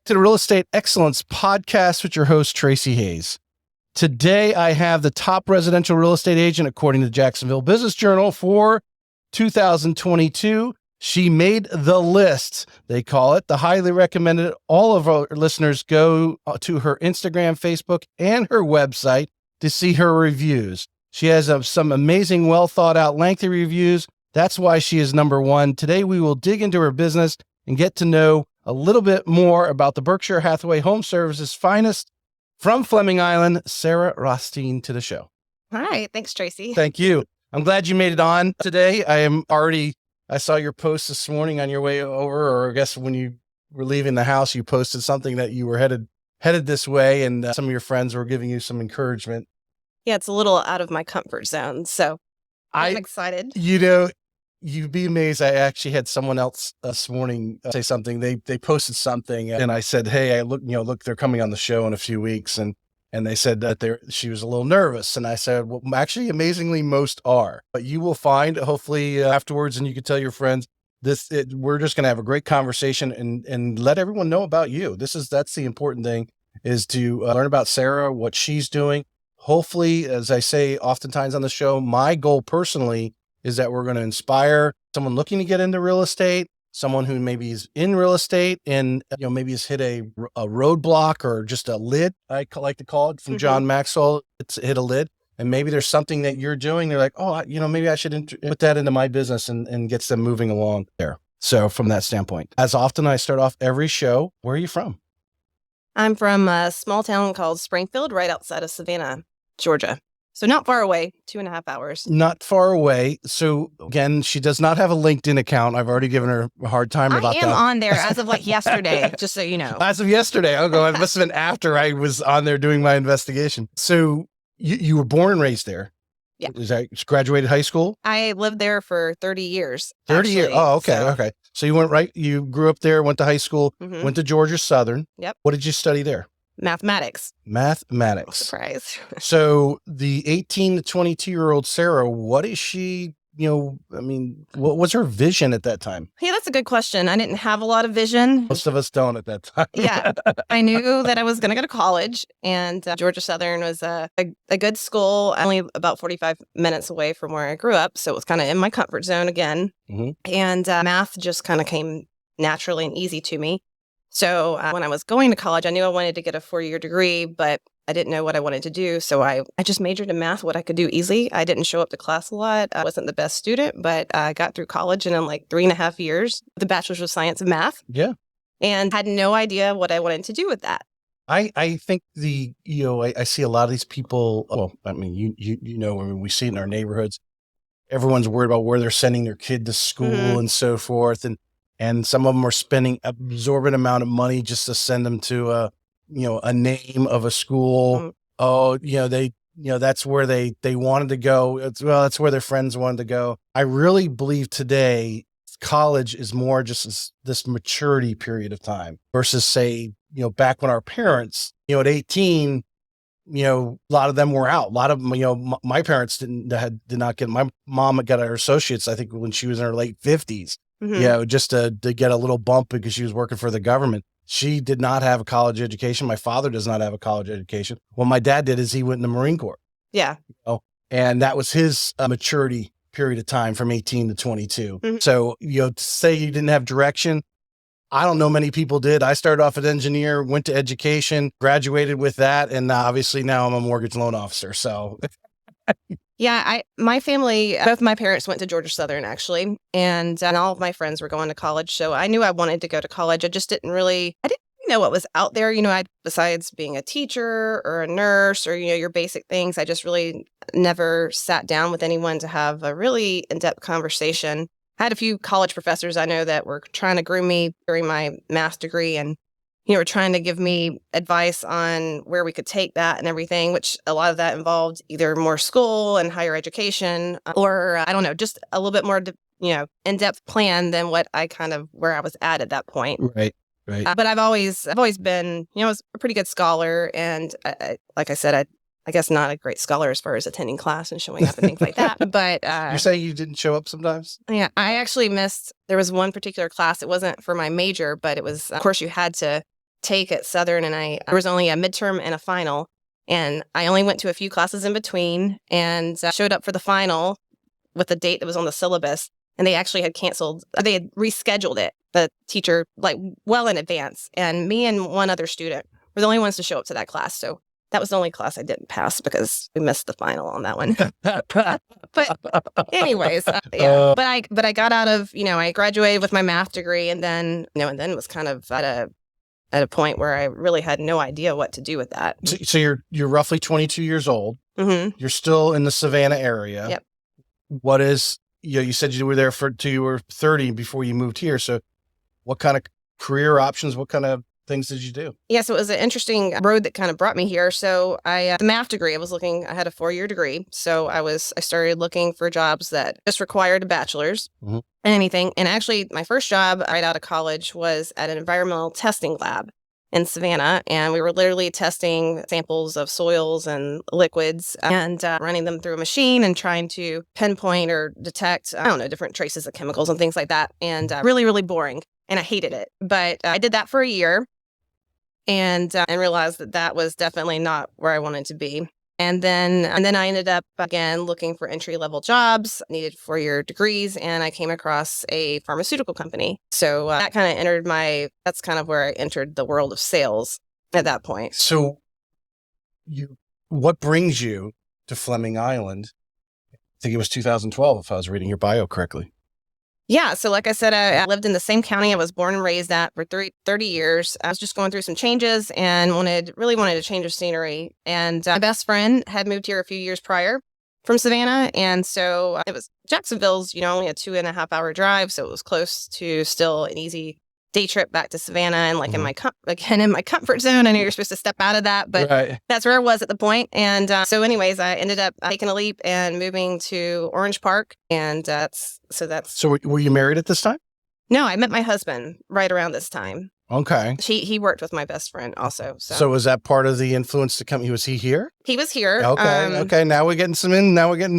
to the Real Estate Excellence Podcast with your host, Tracy Hayes. Today, I have the top residential real estate agent according to the Jacksonville Business Journal for 2022. She made the list, they call it, the highly recommended. All of our listeners go to her Instagram, Facebook, and her website to see her reviews. She has some amazing, well thought out, lengthy reviews. That's why she is number one. Today, we will dig into her business and get to know a little bit more about the Berkshire Hathaway Home Services finest. From Fleming Island, Sarah Rothstein to the show. Hi, thanks, Tracy. Thank you. I'm glad you made it on today. I saw your post this morning on your way over, or I guess when you were leaving the house, you posted something that you were headed this way, and some of your friends were giving you some encouragement. Yeah, it's a little out of my comfort zone, so I'm excited. You'd be amazed. I actually had someone else this morning say something. They posted something, and I said, "Hey, look, they're coming on the show in a few weeks," and they said that she was a little nervous, and I said, "Well, actually, amazingly, most are, but you will find hopefully afterwards, and you can tell your friends we're just going to have a great conversation and let everyone know about you. That's the important thing, is to learn about Sarah, what she's doing. Hopefully, as I say oftentimes on the show, my goal personally is that we're going to inspire someone looking to get into real estate, someone who maybe is in real estate and maybe has hit a roadblock or just a lid, I like to call it, from John Maxwell. It's hit a lid. And maybe there's something that you're doing. They're like, oh, maybe I should put that into my business and gets them moving along there. So from that standpoint, as often I start off every show, where are you from? I'm from a small town called Springfield, right outside of Savannah, Georgia. So not far away, 2.5 hours. Not far away. So again, she does not have a LinkedIn account. I've already given her a hard time about that. I am on there as of yesterday, just so you know. As of yesterday. It must have been after I was on there doing my investigation. So you were born and raised there. Yeah. Graduated high school? I lived there for 30 years. 30 years. Oh, okay. So. Okay. So you grew up there, went to high school, went to Georgia Southern. Yep. What did you study there? Mathematics. Surprise. So the 18 to 22-year-old Sarah, what is she, what was her vision at that time? Yeah, that's a good question. I didn't have a lot of vision. Most of us don't at that time. Yeah. I knew that I was going to go to college, and Georgia Southern was a good school, only about 45 minutes away from where I grew up. So it was kind of in my comfort zone again. And math just kind of came naturally and easy to me. So when I was going to college, I knew I wanted to get a 4-year degree, but I didn't know what I wanted to do. So I just majored in math, what I could do easily. I didn't show up to class a lot. I wasn't the best student, but I got through college in 3.5 years, the Bachelor's of Science in Math. Yeah. And had no idea what I wanted to do with that. I think I see a lot of these people. Well, we see it in our neighborhoods. Everyone's worried about where they're sending their kid to school and so forth. And some of them are spending an absorbent amount of money just to send them to a name of a school. That's where they wanted to go. That's where their friends wanted to go. I really believe today college is more just this maturity period of time versus say, back when our parents, at 18, a lot of them were out. A lot of them, my parents did not get, my mom got her associates, I think when she was in her late 50s. Just to get a little bump because she was working for the government. She did not have a college education. My father does not have a college education. What my dad did is he went in the Marine Corps. Yeah. And that was his maturity period of time from 18 to 22. So, to say you didn't have direction, I don't know many people did. I started off as an engineer, went to education, graduated with that. And obviously now I'm a mortgage loan officer. So... Yeah, my family, both my parents went to Georgia Southern, actually, and all of my friends were going to college, so I knew I wanted to go to college. I didn't know what was out there, besides being a teacher or a nurse or, your basic things. I just really never sat down with anyone to have a really in-depth conversation. I had a few college professors I know that were trying to groom me during my math degree and were trying to give me advice on where we could take that and everything, which a lot of that involved either more school and higher education or, I don't know, just a little bit more, in-depth plan than where I was at that point. Right. But I've always been, I was a pretty good scholar. And like I said, I guess not a great scholar as far as attending class and showing up and things like that. But you're saying you didn't show up sometimes? Yeah, I actually missed. There was one particular class. It wasn't for my major, but it was, of course, you had to take at Southern, and there was only a midterm and a final. And I only went to a few classes in between and showed up for the final with a date that was on the syllabus. And they actually had they had rescheduled it, the teacher, like well in advance. And me and one other student were the only ones to show up to that class. So that was the only class I didn't pass because we missed the final on that one. But anyways, yeah. But I got out of, I graduated with my math degree, and then, and then was kind of at a point where I really had no idea what to do with that. So you're roughly 22 years old. Mm-hmm. You're still in the Savannah area. Yep. What is, you said you were there till you were 30 before you moved here. So what kind of career options, what kind of things did you do? Yeah, so it was an interesting road that kind of brought me here. So the math degree, I had a 4-year degree. So I started looking for jobs that just required a bachelor's and anything. And actually my first job right out of college was at an environmental testing lab in Savannah. And we were literally testing samples of soils and liquids and running them through a machine and trying to pinpoint or detect, different traces of chemicals and things like that. And really, really boring. And I hated it. But I did that for a year. And realized that was definitely not where I wanted to be. And then I ended up again looking for entry-level jobs, needed 4-year degrees, and I came across a pharmaceutical company. So that's kind of where I entered the world of sales at that point. So what brings you to Fleming Island? I think it was 2012, if I was reading your bio correctly. Yeah. So like I said, I lived in the same county I was born and raised at for 30 years. I was just going through some changes and really wanted a change of scenery. And my best friend had moved here a few years prior from Savannah. And so it was Jacksonville's, only a 2.5-hour drive. So it was close to still an easy day trip back to Savannah, and in my comfort zone. I know you're supposed to step out of that, but That's where I was at the point. And so anyways, I ended up taking a leap and moving to Orange Park. And So were you married at this time? No, I met my husband right around this time. Okay. He worked with my best friend also. So was that part of the influence to come? Was he here? He was here. Okay. Now we're getting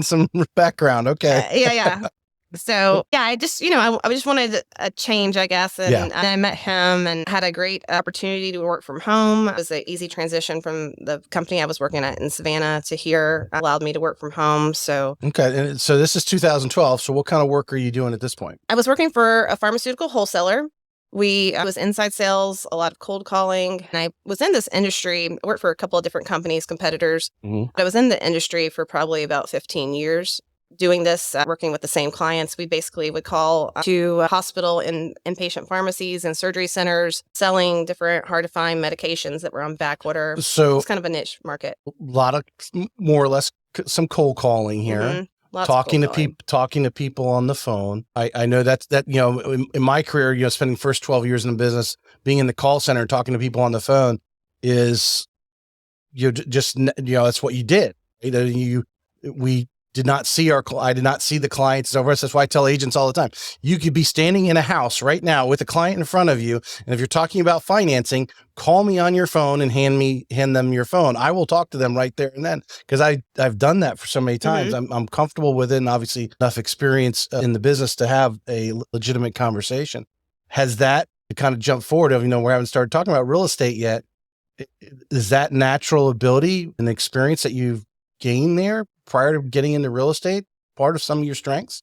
some background. Okay. Yeah. So yeah, I just, I just wanted a change, I guess. And I met him and had a great opportunity to work from home. It was an easy transition from the company I was working at in Savannah to here. It allowed me to work from home. So. Okay. And so this is 2012. So what kind of work are you doing at this point? I was working for a pharmaceutical wholesaler. I was inside sales, a lot of cold calling. And I was in this industry. I worked for a couple of different companies, competitors. I was in the industry for probably about 15 years. Doing this, working with the same clients. We basically would call to hospital and inpatient pharmacies and surgery centers, selling different hard-to-find medications that were on back order. So it's kind of a niche market. A lot of, more or less, some cold calling here. Talking to people on the phone. I know that in my career, spending the first 12 years in the business, being in the call center and talking to people on the phone is that's what you did. I did not see the clients over us. That's why I tell agents all the time, you could be standing in a house right now with a client in front of you. And if you're talking about financing, call me on your phone and hand them your phone. I will talk to them right there and then, because I've done that for so many times. I'm comfortable with it, and obviously enough experience in the business to have a legitimate conversation. Has that kind of jumped forward we haven't started talking about real estate yet? Is that natural ability and experience that you've gained there prior to getting into real estate part of some of your strengths?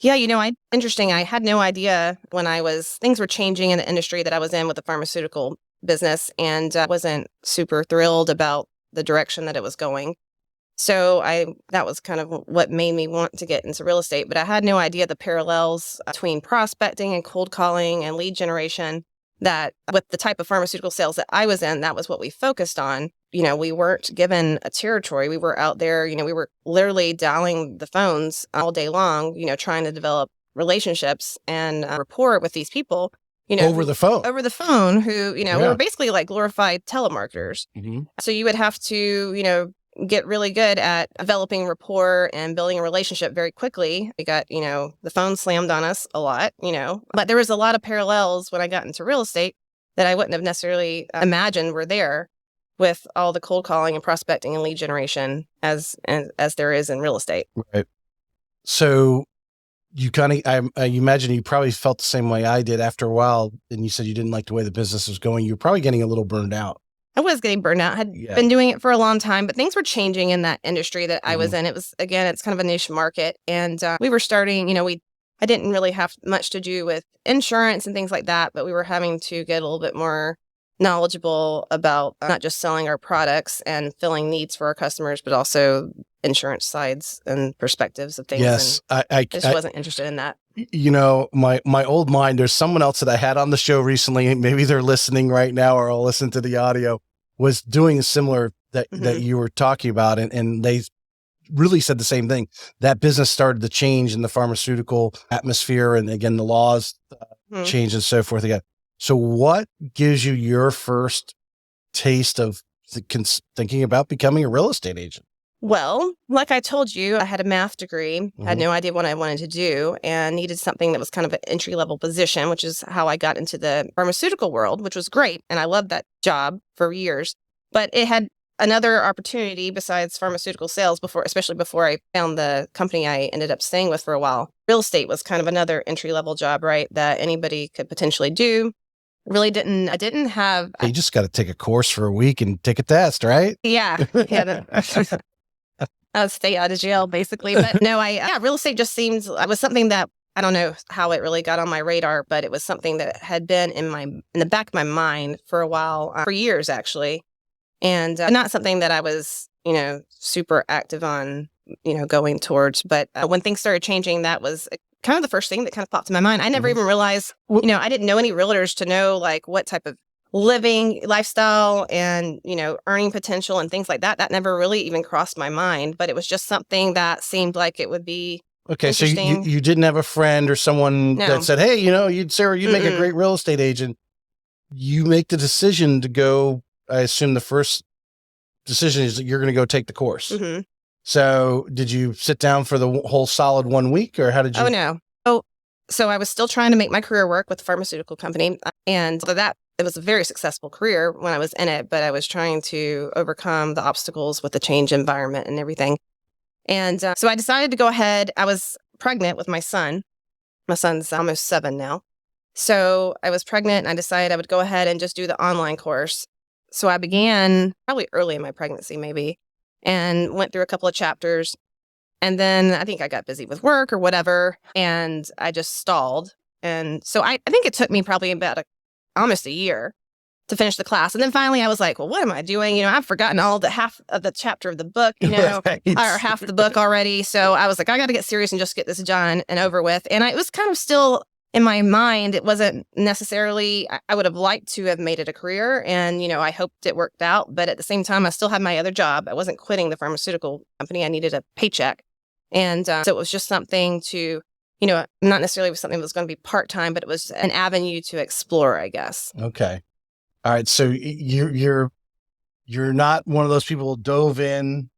Yeah, interesting. I had no idea when things were changing in the industry that I was in with the pharmaceutical business, and I wasn't super thrilled about the direction that it was going. So that was kind of what made me want to get into real estate, but I had no idea the parallels between prospecting and cold calling and lead generation, that with the type of pharmaceutical sales that I was in, that was what we focused on. We weren't given a territory. We were out there, we were literally dialing the phones all day long, trying to develop relationships and rapport with these people, over the phone who, we were basically like glorified telemarketers. So you would have to, get really good at developing rapport and building a relationship very quickly. We got, the phone slammed on us a lot, but there was a lot of parallels when I got into real estate that I wouldn't have necessarily imagined were there with all the cold calling and prospecting and lead generation as there is in real estate. Right. So you kind of, I imagine you probably felt the same way I did after a while. And you said you didn't like the way the business was going. You were probably getting a little burned out. I was getting burned out. Had been doing it for a long time, but things were changing in that industry that I was in. It was, again, it's kind of a niche market. And we were starting, I didn't really have much to do with insurance and things like that, but we were having to get a little bit more knowledgeable about not just selling our products and filling needs for our customers, but also insurance sides and perspectives of things. Yes. And I just wasn't interested in that. My old mind, there's someone else that I had on the show recently, maybe they're listening right now or I'll listen to the audio, was doing a similar that you were talking about. And they really said the same thing. That business started to change in the pharmaceutical atmosphere. And again, the laws changed and so forth again. So what gives you your first taste of thinking about becoming a real estate agent? Well, like I told you, I had a math degree, had no idea what I wanted to do, and needed something that was kind of an entry-level position, which is how I got into the pharmaceutical world, which was great. And I loved that job for years. But it had another opportunity besides pharmaceutical sales, especially before I found the company I ended up staying with for a while. Real estate was kind of another entry-level job, right, that anybody could potentially do. I didn't have... You just got to take a course for a week and take a test, right? Yeah. I would stay out of jail, basically. But no, real estate just seemed, it was something that, I don't know how it really got on my radar, but it was something that had been in the back of my mind for a while, for years, actually. And not something that I was, super active on, going towards. But when things started changing, that was kind of the first thing that kind of popped in my mind. I never even realized, I didn't know any realtors to know like what type of living lifestyle and, earning potential and things like that. That never really even crossed my mind, but it was just something that seemed like it would be okay. So you didn't have a friend or someone that said, hey, Sarah, you'd make a great real estate agent. You make the decision to go. I assume the first decision is that you're going to go take the course. So did you sit down for the whole solid 1 week or how did you? Oh, no. So I was still trying to make my career work with the pharmaceutical company. And it was a very successful career when I was in it, but I was trying to overcome the obstacles with the change environment and everything. And so I decided to go ahead. I was pregnant with my son. My son's almost 7 now. So I was pregnant and I decided I would go ahead and just do the online course. So I began probably early in my pregnancy, maybe, and went through a couple of chapters. And then I think I got busy with work or whatever, and I just stalled. And so I think it took me probably about almost a year to finish the class. And then finally I was like, well, what am I doing? I've forgotten all the half of the chapter of the book, Right. or half the book already. So I was like, I got to get serious and just get this done and over with. And it was kind of still in my mind. It wasn't necessarily, I would have liked to have made it a career. And, I hoped it worked out. But at the same time, I still had my other job. I wasn't quitting the pharmaceutical company. I needed a paycheck. And so it was just something to, not necessarily something that was going to be part-time, but it was an avenue to explore, I guess. Okay. All right. So you're not one of those people who dove in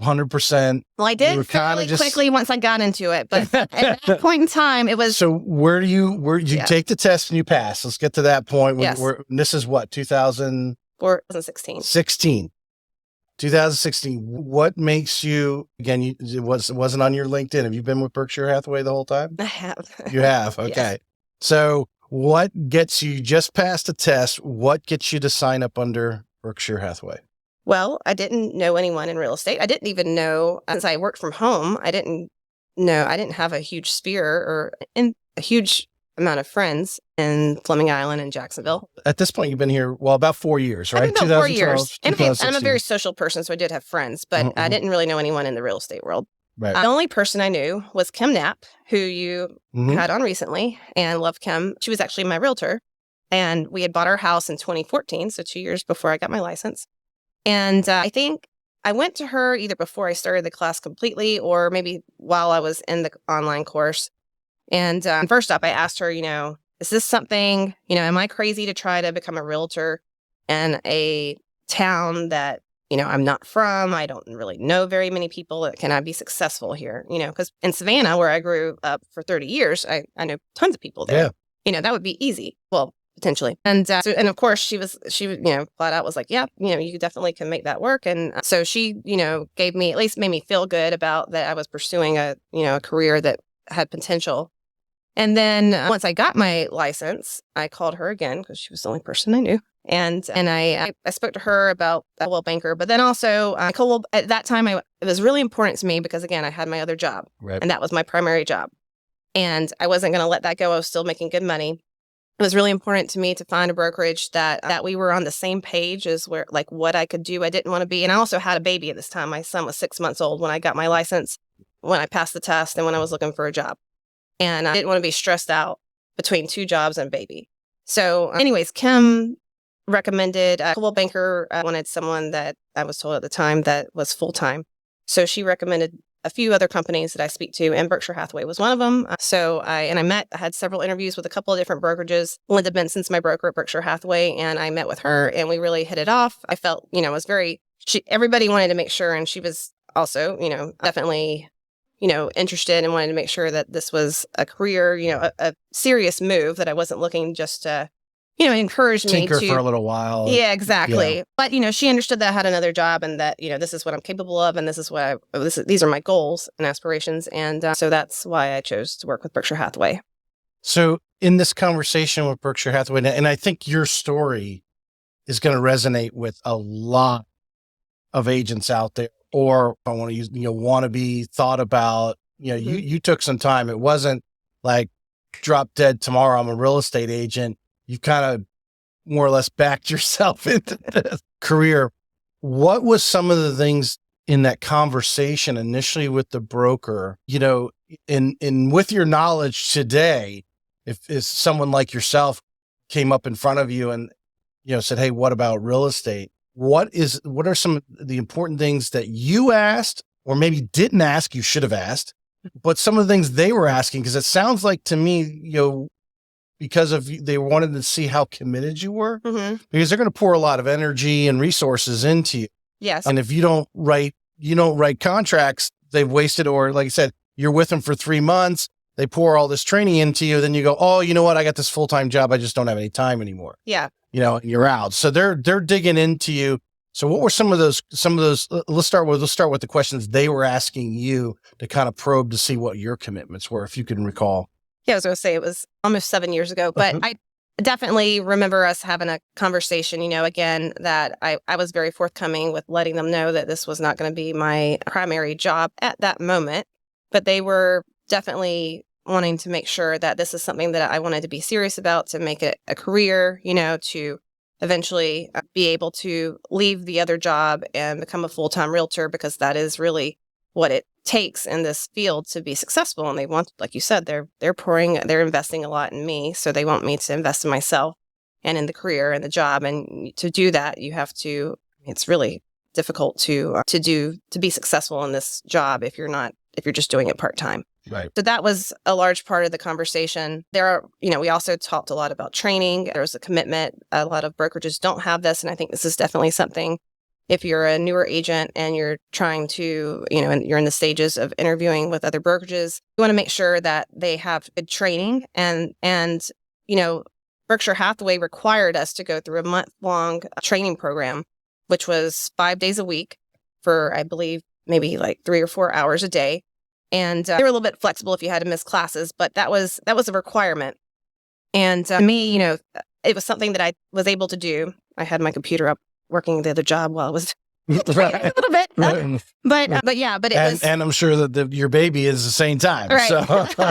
100%. Well, I did fairly quickly once I got into it, but at that point in time, it was. So where do you take the test and you pass? Let's get to that point. Yes. This is what, 2016. 2016. What makes you, again, it wasn't on your LinkedIn. Have you been with Berkshire Hathaway the whole time? I have. You have. Okay. Yes. So what gets you just past the test? What gets you to sign up under Berkshire Hathaway? Well, I didn't know anyone in real estate. I didn't even know, since I worked from home, I didn't have a huge sphere or a huge amount of friends in Fleming Island and Jacksonville. At this point, you've been here, about 4 years, right? I've been about 4 years. And I'm a very social person, so I did have friends, but I didn't really know anyone in the real estate world. Right. The only person I knew was Kim Knapp, who you had on recently, and love Kim. She was actually my realtor, and we had bought our house in 2014, so 2 years before I got my license. And I think I went to her either before I started the class completely or maybe while I was in the online course. And first up, I asked her, is this something, am I crazy to try to become a realtor in a town that, I'm not from? I don't really know very many people. Can I be successful here? Because in Savannah, where I grew up for 30 years, I know tons of people there. Yeah. That would be easy. Well, potentially. And and of course she flat out was like, yeah, you definitely can make that work. And so she, made me feel good about that I was pursuing a career that had potential. And then once I got my license, I called her again because she was the only person I knew. And I spoke to her about a Coldwell Banker, but then also Coldwell, at that time, it was really important to me because, again, I had my other job, Right. and that was my primary job. And I wasn't going to let that go. I was still making good money. It was really important to me to find a brokerage that we were on the same page as where, like, what I could do. I didn't want to be, and I also had a baby at this time. My son was 6 months old when I got my license, when I passed the test, and when I was looking for a job. And I didn't want to be stressed out between 2 jobs and baby. So anyways, Kim recommended Coldwell Banker wanted someone that I was told at the time that was full-time. So she recommended a few other companies that I speak to, and Berkshire Hathaway was one of them. So I had several interviews with a couple of different brokerages. Linda Benson's my broker at Berkshire Hathaway, and I met with her, and we really hit it off. I felt, everybody wanted to make sure, and she was also, definitely, interested and wanted to make sure that this was a career, a serious move, that I wasn't looking just to, encourage me Tinker to for a little while. Yeah, exactly. Yeah. But, she understood that I had another job and that, this is what I'm capable of. And this is these are my goals and aspirations. And so that's why I chose to work with Berkshire Hathaway. So in this conversation with Berkshire Hathaway, and I think your story is going to resonate with a lot of agents out there, or I want to use, want to be thought about, you took some time. It wasn't like drop dead tomorrow, I'm a real estate agent. You kind of more or less backed yourself into this career. What was some of the things in that conversation initially with the broker, in with your knowledge today, if someone like yourself came up in front of you and, said, hey, what about real estate? What are some of the important things that you asked or maybe didn't ask, you should have asked, but some of the things they were asking? Because it sounds like to me, because they wanted to see how committed you were, because they're going to pour a lot of energy and resources into you. Yes. And if you don't write contracts, they've wasted, or like I said, you're with them for 3 months, they pour all this training into you, then you go, oh, you know what? I got this full-time job. I just don't have any time anymore. Yeah. And you're out. So they're digging into you. So what were some of those, let's start with the questions they were asking you to kind of probe to see what your commitments were, if you can recall. Yeah, I was going to say it was almost 7 years ago, but I definitely remember us having a conversation, again, that I was very forthcoming with letting them know that this was not going to be my primary job at that moment, but they were definitely wanting to make sure that this is something that I wanted to be serious about, to make it a career, to eventually be able to leave the other job and become a full-time realtor, because that is really what it takes in this field to be successful. And they want, like you said, they're investing a lot in me. So they want me to invest in myself and in the career and the job. And to do that, it's really difficult to be successful in this job if you're just doing it part-time. Right. So that was a large part of the conversation. We also talked a lot about training. There was a commitment. A lot of brokerages don't have this. And I think this is definitely something, if you're a newer agent and you're trying to, and you're in the stages of interviewing with other brokerages, you want to make sure that they have good training. And Berkshire Hathaway required us to go through a month-long training program, which was 5 days a week for, I believe, maybe like 3 or 4 hours a day. And they were a little bit flexible if you had to miss classes, but that was a requirement. And me, it was something that I was able to do. I had my computer up working the other job while I was a little bit. But it was. And I'm sure that your baby is the same time. Right. So,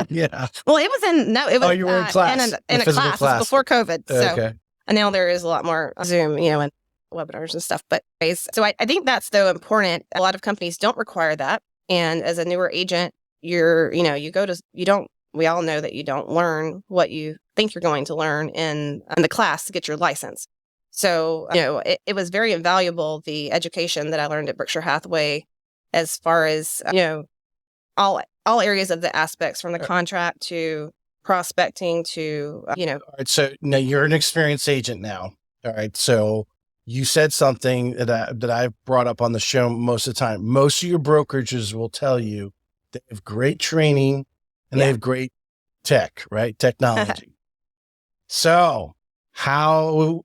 yeah. Well, it was. You were in class. In a class. It was before COVID. So, okay. And now there is a lot more Zoom, and webinars and stuff. But so I think that's though important. A lot of companies don't require that. And as a newer agent, we all know that you don't learn what you think you're going to learn in the class to get your license. So, it was very invaluable, the education that I learned at Berkshire Hathaway, as far as, all areas of the aspects, from the contract to prospecting to, All right. So now you're an experienced agent now. All right. So you said something that I've brought up on the show most of the time. Most of your brokerages will tell you they have great training and they have great tech, right? Technology. So how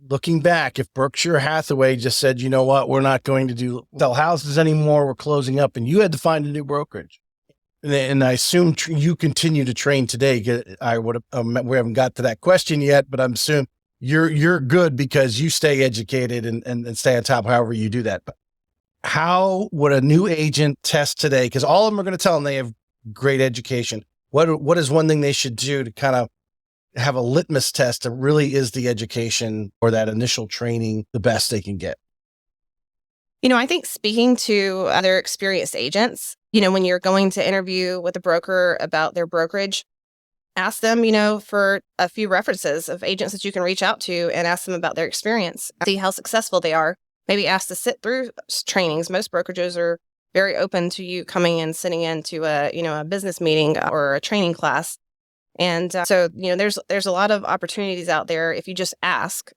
looking back, if Berkshire Hathaway just said, you know what, we're not going to sell houses anymore, we're closing up, and you had to find a new brokerage, And I assume you continue to train today. We haven't got to that question yet, but I'm assuming you're good because you stay educated and stay on top however you do that. But how would a new agent test today? Because all of them are going to tell them they have great education. What is one thing they should do to kind of have a litmus test that really is the education or that initial training the best they can get? I think speaking to other experienced agents, when you're going to interview with a broker about their brokerage, ask them, for a few references of agents that you can reach out to and ask them about their experience, see how successful they are. Maybe ask to sit through trainings. Most brokerages are very open to you coming and sitting into a business meeting or a training class. And so, there's a lot of opportunities out there if you just ask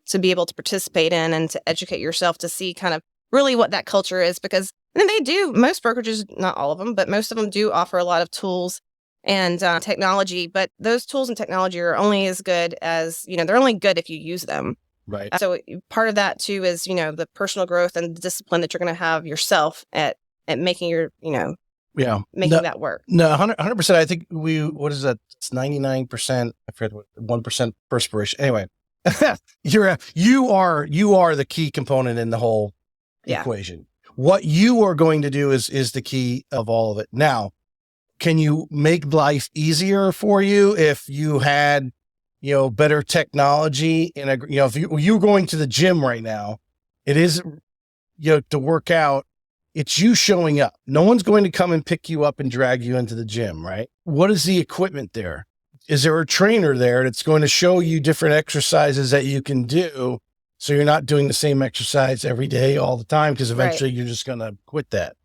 to be able to participate in and to educate yourself to see kind of really what that culture is, because they do, most brokerages, not all of them, but most of them do offer a lot of tools and technology. But those tools and technology are only as good as, they're only good if you use them. Right. So part of that too is, the personal growth and the discipline that you're going to have yourself at making your, making that work. No, 100%. I think what is that? It's 99%. I forget what, 1% perspiration. Anyway, you are the key component in the whole equation. What you are going to do is the key of all of it. Now, can you make life easier for you if you had, better technology and, if you're going to the gym right now, it is, to work out, it's you showing up. No one's going to come and pick you up and drag you into the gym, right? What is the equipment there? Is there a trainer there that's going to show you different exercises that you can do so you're not doing the same exercise every day all the time, because eventually you're just going to quit that?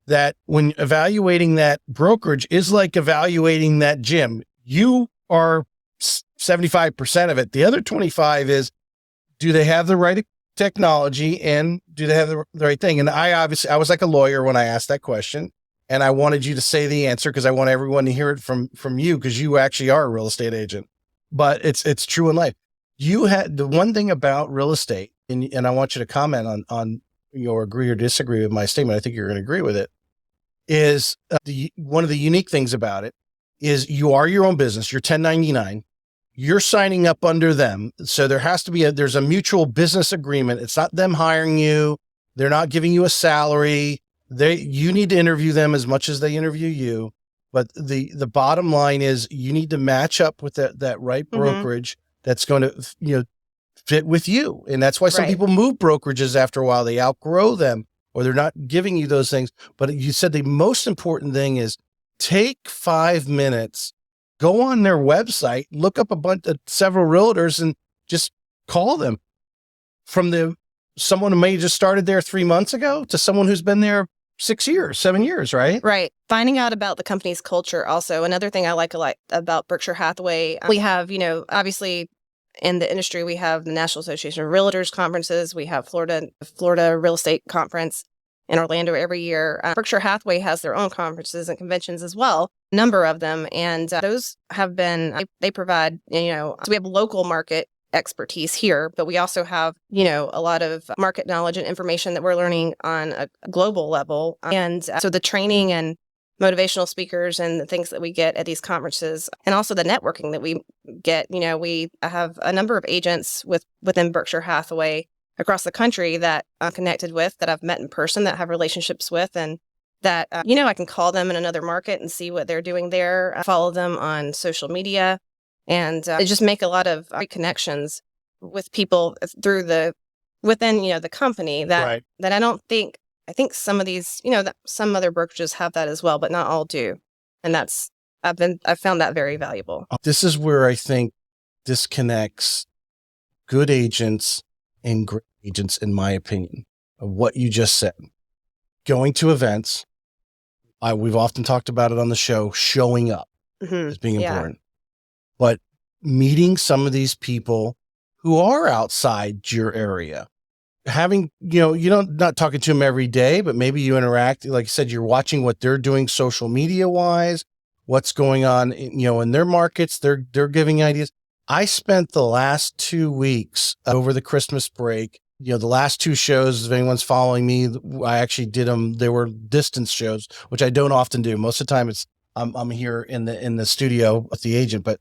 That when evaluating that brokerage is like evaluating that gym. You are 75% of it. The other 25 is, do they have the right technology and do they have the right thing? And I was like a lawyer when I asked that question, and I wanted you to say the answer because I want everyone to hear it from you, because you actually are a real estate agent. But it's true in life. You had the one thing about real estate, and I want you to comment on or agree or disagree with my statement. I think you're going to agree with it. Is one of the unique things about it is you are your own business. You're 1099. You're signing up under them. So there has to be there's a mutual business agreement. It's not them hiring you. They're not giving you a salary. You need to interview them as much as they interview you. But the bottom line is you need to match up with that right brokerage that's going to, fit with you. And that's why some people move brokerages after a while. They outgrow them or they're not giving you those things. But you said the most important thing is take 5 minutes, go on their website, look up several realtors and just call them. From someone who may have just started there 3 months ago to someone who's been there 6 years, 7 years, right? Right. Finding out about the company's culture also. Another thing I like a lot about Berkshire Hathaway, we have, obviously in the industry, we have the National Association of Realtors conferences. We have Florida Real Estate Conference in Orlando every year. Berkshire Hathaway has their own conferences and conventions as well, a number of them. And those have been, they provide, so we have local market expertise here, but we also have, a lot of market knowledge and information that we're learning on a global level. And so the training and motivational speakers and the things that we get at these conferences, and also the networking that we get, we have a number of agents within Berkshire Hathaway across the country that I'm connected with, that I've met in person, that have relationships with, and that, I can call them in another market and see what they're doing there, follow them on social media, and just make a lot of connections with people within the company that I think some of these, that some other brokerages have that as well, but not all do. And I've found that very valuable. This is where I think disconnects good agents and great agents, in my opinion, of what you just said. Going to events, we've often talked about it on the show, showing up as being important. But meeting some of these people who are outside your area, having, not talking to them every day, but maybe you interact, like you said, you're watching what they're doing social media wise, what's going on, in their markets, they're giving ideas. I spent the last 2 weeks over the Christmas break the last two shows, if anyone's following me, I actually did them. They were distance shows, which I don't often do. Most of the time I'm here in the studio with the agent, but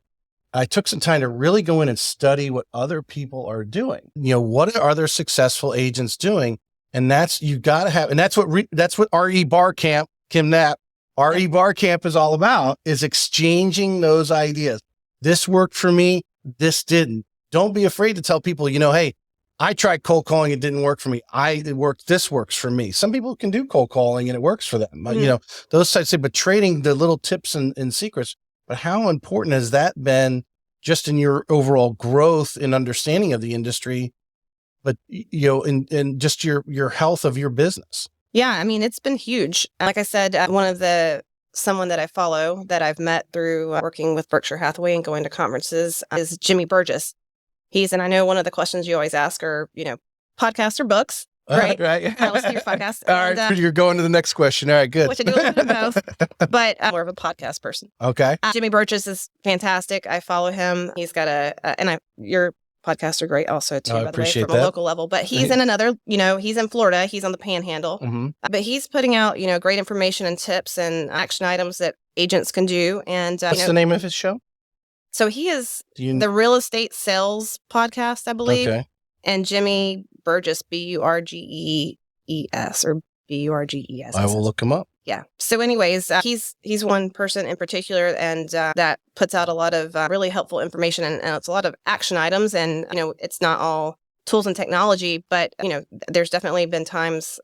I took some time to really go in and study what other people are doing. What are other successful agents doing? And that's, you got to have, and that's what RE Bar Camp, Kim Knapp, RE Bar Camp is all about, is exchanging those ideas. This worked for me. This didn't. Don't be afraid to tell people, hey, I tried cold calling. It didn't work for me. This works for me. Some people can do cold calling and it works for them. Mm-hmm. Those types of, but trading the little tips and secrets. But how important has that been just in your overall growth and understanding of the industry, but, in just your health of your business? Yeah. I mean, it's been huge. Like I said, someone that I follow that I've met through working with Berkshire Hathaway and going to conferences is Jimmy Burgess. And I know one of the questions you always ask are, podcasts or books, right? Right. I listen to your podcast. All right. You're going to the next question. All right, good. Which I do a little bit of both, but I'm more of a podcast person. Okay. Jimmy Burgess is fantastic. I follow him. He's got your podcasts are great also too, by the way, from a local level, but he's in another, he's in Florida. He's on the Panhandle, mm-hmm. But he's putting out, great information and tips and action items that agents can do. And what's the name of his show? So he is the Real Estate Sales Podcast, I believe. Okay. And Jimmy Burgess, Burgees or Burges. I will look him up. Yeah. So anyways, he's one person in particular, and that puts out a lot of really helpful information, and it's a lot of action items. And, it's not all tools and technology, but, there's definitely been times,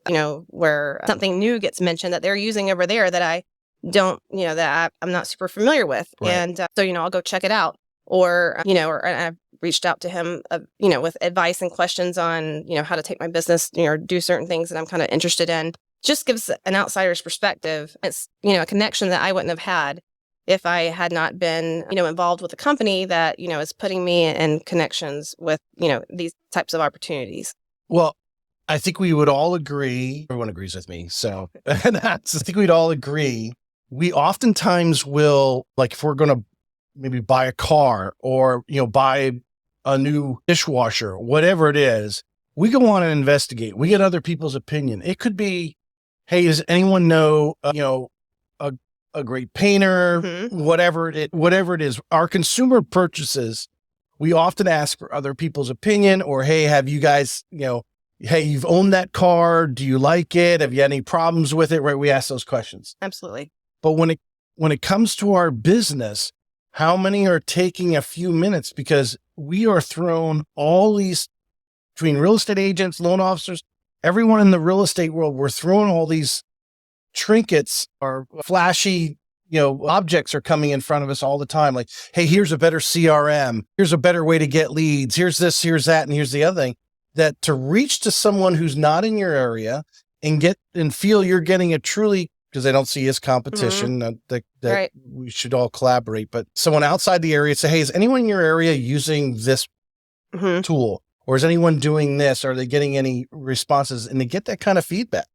where something new gets mentioned that they're using over there that I don't, I'm not super familiar with. Right. And so, I'll go check it out. Or, or I've reached out to him, with advice and questions on, how to take my business, or do certain things that I'm kind of interested in. Just gives an outsider's perspective. It's, a connection that I wouldn't have had if I had not been, involved with a company that, is putting me in connections with, these types of opportunities. Well, I think we would all agree, everyone agrees with me. So I think we'd all agree. We oftentimes will, like, if we're going to maybe buy a car or, buy a new dishwasher, whatever it is, we go on and investigate. We get other people's opinion. It could be, hey, does anyone know, a great painter, mm-hmm. whatever it is. Our consumer purchases, we often ask for other people's opinion, or, hey, have you guys, hey, you've owned that car. Do you like it? Have you had any problems with it? Right. We ask those questions. Absolutely. But when it comes to our business, how many are taking a few minutes? Because we are thrown all these, between real estate agents, loan officers, everyone in the real estate world, we're throwing all these trinkets or flashy, objects are coming in front of us all the time. Like, hey, here's a better CRM. Here's a better way to get leads. Here's this, here's that. And here's the other thing, that to reach to someone who's not in your area and feel you're getting a truly, because they don't see as competition, mm-hmm. that right. We should all collaborate, but someone outside the area say, hey, is anyone in your area using this mm-hmm. tool? Or is anyone doing this? Are they getting any responses? And they get that kind of feedback.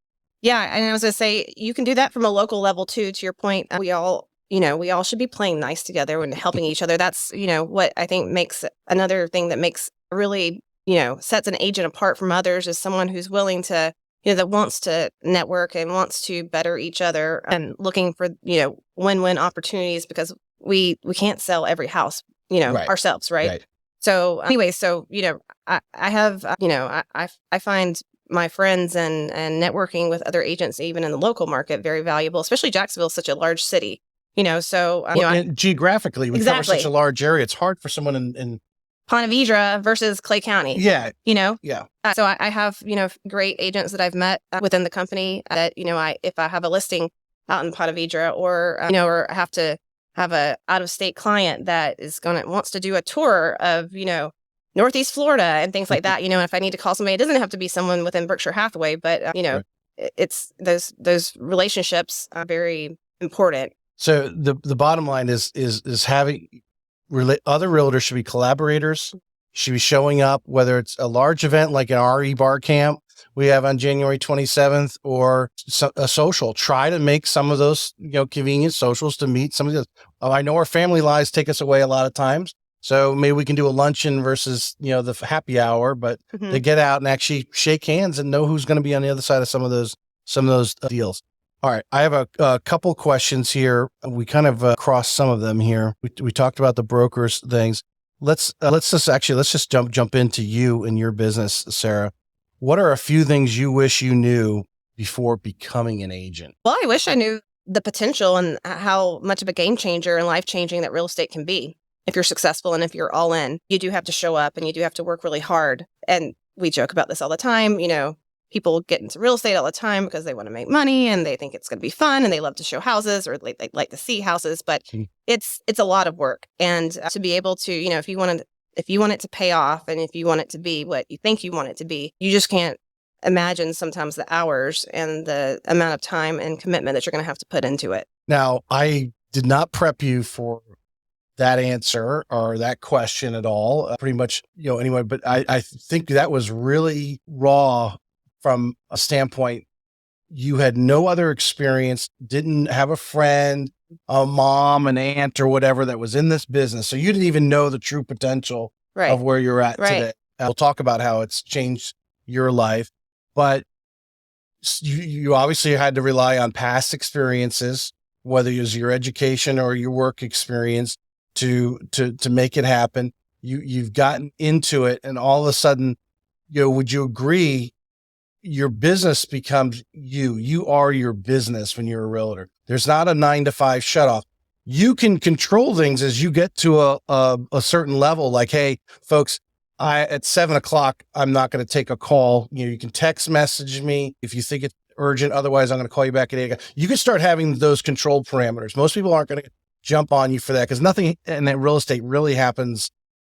Yeah. And I was going to say, you can do that from a local level too, to your point. We all should be playing nice together and helping each other. That's, what I think makes another thing that makes really, sets an agent apart from others is someone who's willing to, that wants to network and wants to better each other and looking for, win-win opportunities, because we can't sell every house, right. ourselves. Right. So anyway, I have, I find my friends and networking with other agents, even in the local market, very valuable, especially Jacksonville is such a large city, so, geographically, we cover such a large area. It's hard for someone in Ponte Vedra versus Clay County. Yeah. Yeah. So I have, great agents that I've met within the company that, if I have a listing out in Ponte Vedra or I have to have a out of state client that wants to do a tour of, Northeast Florida and things like that, and if I need to call somebody, it doesn't have to be someone within Berkshire Hathaway, but, right. It's those relationships are very important. So the bottom line is having other realtors should be collaborators, should be showing up, whether it's a large event like an RE Bar Camp we have on January 27th or a social. Try to make some of those, convenient socials to meet some of the, I know our family lives take us away a lot of times, So maybe we can do a luncheon versus, the happy hour, but they get out and actually shake hands and know who's going to be on the other side of some of those deals. All right. I have a couple questions here. We kind of crossed some of them here. We talked about the brokers things. Let's just jump into you and your business, Sarah. What are a few things you wish you knew before becoming an agent? Well, I wish I knew the potential and how much of a game changer and life changing that real estate can be. If you're successful and if you're all in, you do have to show up and you do have to work really hard. And we joke about this all the time. People get into real estate all the time because they want to make money and they think it's going to be fun and they love to show houses or they like to see houses, but it's a lot of work. And to be able to, if you want it to pay off and if you want it to be what you think you want it to be, you just can't imagine sometimes the hours and the amount of time and commitment that you're going to have to put into it. Now, I did not prep you for that answer or that question at all, pretty much, anyway, but I think that was really raw from a standpoint. You had no other experience, didn't have a friend, a mom, an aunt or whatever that was in this business. So you didn't even know the true potential of where you're at today. We'll talk about how it's changed your life, but you obviously had to rely on past experiences, whether it was your education or your work experience to make it happen. You've gotten into it and all of a sudden, would you agree your business becomes you are your business when you're a realtor. There's not a 9-to-5 shutoff. You can control things as you get to a certain level. Like, hey, folks, at 7:00, I'm not going to take a call. You can text message me if you think it's urgent. Otherwise, I'm going to call you back at 8:00. You can start having those control parameters. Most people aren't going to jump on you for that because nothing in that real estate really happens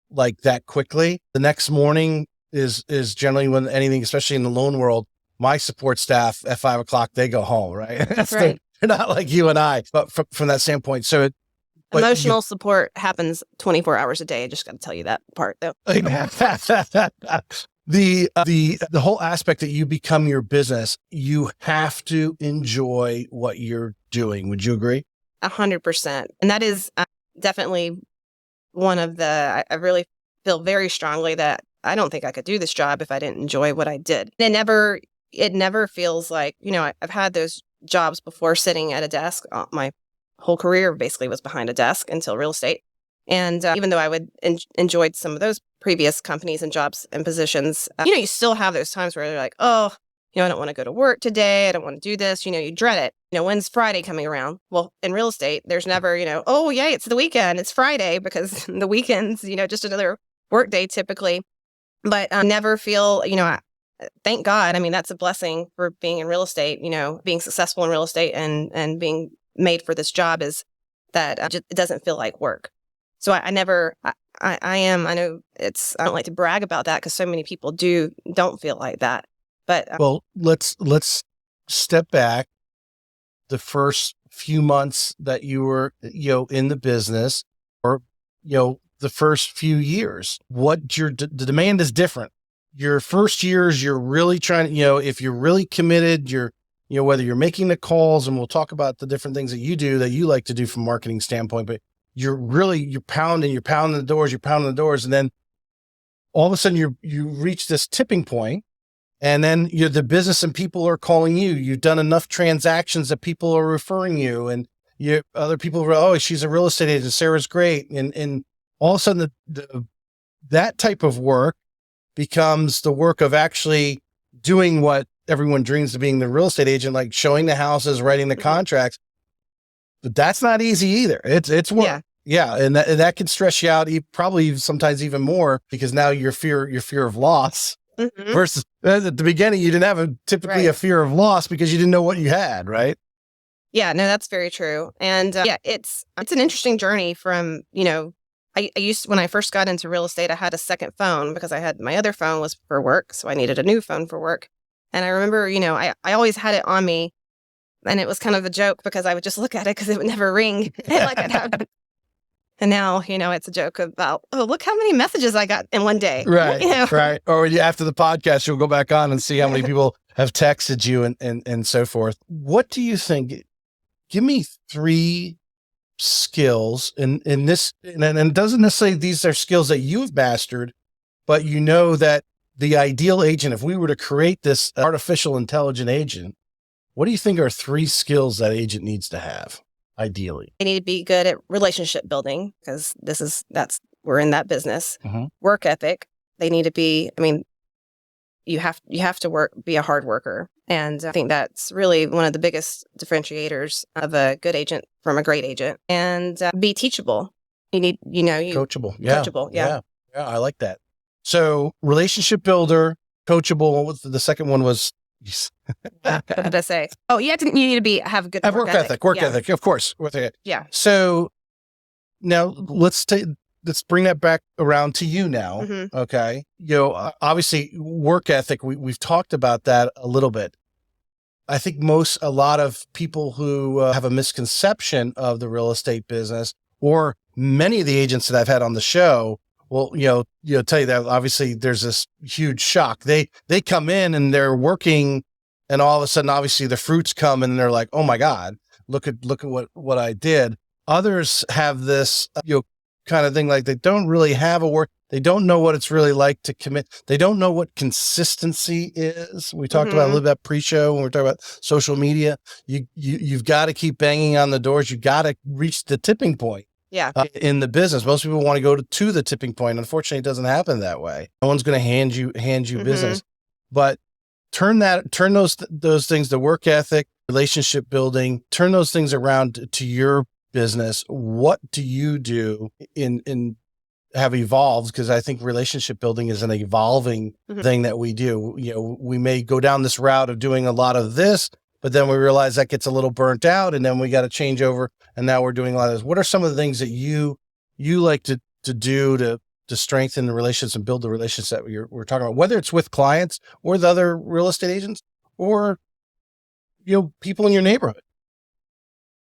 like that quickly. The next morning is generally when anything, especially in the loan world, my support staff at 5:00, they go home, right? They're not like you and I, but from that standpoint. So emotional support happens 24 hours a day. I just got to tell you that part though. The whole aspect that you become your business, you have to enjoy what you're doing. Would you agree? 100%. And that is definitely one of I really feel very strongly that I don't think I could do this job if I didn't enjoy what I did. It never feels like, I've had those jobs before sitting at a desk. My whole career basically was behind a desk until real estate. And even though I would enjoyed some of those previous companies and jobs and positions, you still have those times where they're like, oh, I don't want to go to work today. I don't want to do this. You dread it. When's Friday coming around? Well, in real estate, there's never, oh, yay, it's the weekend. It's Friday because the weekends, just another work day typically. But I never feel, thank God. I mean, that's a blessing for being in real estate, being successful in real estate and being made for this job is that it doesn't feel like work. So I know I don't like to brag about that because so many people don't feel like that. But well, let's step back. The first few months that you were, in the business, or the first few years, the demand is different. Your first years, you're really trying to, if you're really committed, whether you're making the calls, and we'll talk about the different things that you do that you like to do from a marketing standpoint, but you're pounding the doors, and then all of a sudden you reach this tipping point. And then the business and people are calling you. You've done enough transactions that people are referring you, and other people are, oh, she's a real estate agent. Sarah's great. And all of a sudden that type of work becomes the work of actually doing what everyone dreams of being the real estate agent, like showing the houses, writing the contracts. But that's not easy either. It's work. Yeah. And that can stress you out, probably sometimes even more, because now your fear of loss. Mm-hmm. Versus at the beginning, you didn't have typically a fear of loss because you didn't know what you had, right? Yeah, no, that's very true. And it's an interesting journey from, I used, when I first got into real estate, I had a second phone because my other phone was for work. So I needed a new phone for work. And I remember, I always had it on me, and it was kind of a joke because I would just look at it because it would never ring. And now, it's a joke about, oh, look how many messages I got in one day. Right, right. Or after the podcast, you'll go back on and see how many people have texted you and so forth. What do you think? Give me 3 skills in this, and it doesn't necessarily, these are skills that you've mastered, but you know that the ideal agent, if we were to create this artificial intelligent agent, what do you think are 3 skills that agent needs to have ideally? They need to be good at relationship building, because we're in that business. Work ethic. They need to be, you have to be a hard worker. And I think that's really one of the biggest differentiators of a good agent from a great agent. And be teachable. You need, Coachable. Yeah. Coachable. Yeah. Yeah. I like that. So relationship builder, coachable. What was the second one was? What did I say? Oh, you need to have good work ethic. Work ethic, of course. Yeah. So now let's bring that back around to you now. Okay. Obviously work ethic, we've talked about that a little bit. I think a lot of people who have a misconception of the real estate business, or many of the agents that I've had on the show, will, tell you that obviously there's this huge shock. They come in and they're working, and all of a sudden, obviously the fruits come and they're like, oh my God, look at what I did. Others have this, kind of thing, like they don't really have a work. They don't know what it's really like to commit. They don't know what consistency is. We talked about a little bit pre-show when we're talking about social media. You've got to keep banging on the doors. You got to reach the tipping point. Yeah. In the business, most people want to go to the tipping point. Unfortunately, it doesn't happen that way. No one's going to hand you business, but turn those things, the work ethic, relationship building, turn those things around to your business. What do you do have evolved? Because I think relationship building is an evolving thing that we do. We may go down this route of doing a lot of this, but then we realize that gets a little burnt out, and then we got to change over. And now we're doing a lot of this. What are some of the things that you like to do to strengthen the relationships and build the relationships that we're talking about, whether it's with clients or the other real estate agents, or people in your neighborhood?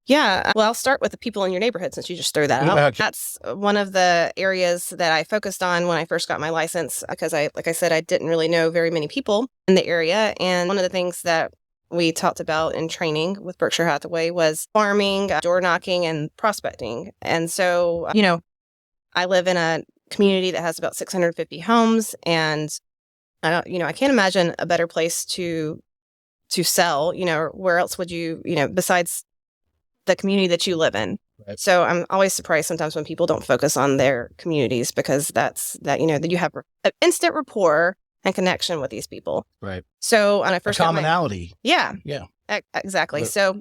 Yeah. Well, I'll start with the people in your neighborhood, since you just threw that out. Okay. That's one of the areas that I focused on when I first got my license, because like I said, I didn't really know very many people in the area. And one of the things that we talked about in training with Berkshire Hathaway was farming, door knocking, and prospecting. And so, I live in a community that has about 650 homes, and I can't imagine a better place to sell, where else would you, besides the community that you live in. Right. So I'm always surprised sometimes when people don't focus on their communities, because that you have an instant rapport and connection with these people. Right. So when I first commonality. Yeah. Exactly. So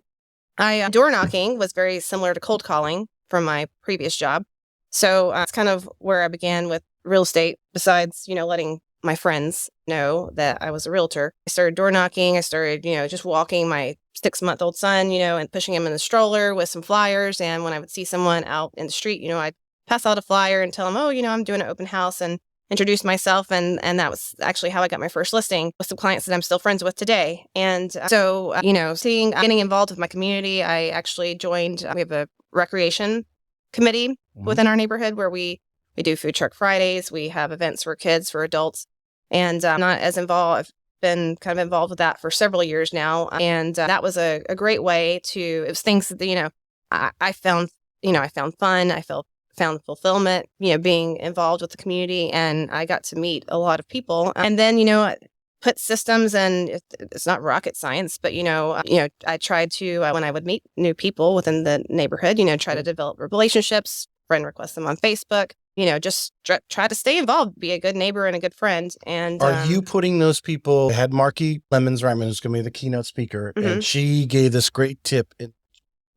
door knocking was very similar to cold calling from my previous job. So it's kind of where I began with real estate, besides, letting my friends know that I was a realtor. I started door knocking. I started, just walking my 6-month-old son, and pushing him in the stroller with some flyers. And when I would see someone out in the street, I'd pass out a flyer and tell them, oh, I'm doing an open house, and introduce myself. And that was actually how I got my first listing with some clients that I'm still friends with today. And so, getting involved with my community, I actually joined, we have a recreation committee within our neighborhood where we do food truck Fridays. We have events for kids, for adults. And I'm not as involved. I've been kind of involved with that for several years now. And that was a great way it was things that, I found, I found fun. I found fulfillment, being involved with the community. And I got to meet a lot of people. And then, put systems, and it's not rocket science, but, I tried to, when I would meet new people within the neighborhood, try to develop relationships, friend request them on Facebook, just try to stay involved, be a good neighbor and a good friend. And are you putting those people? I had Marky Lemons-Ryman, who's going to be the keynote speaker, and she gave this great tip in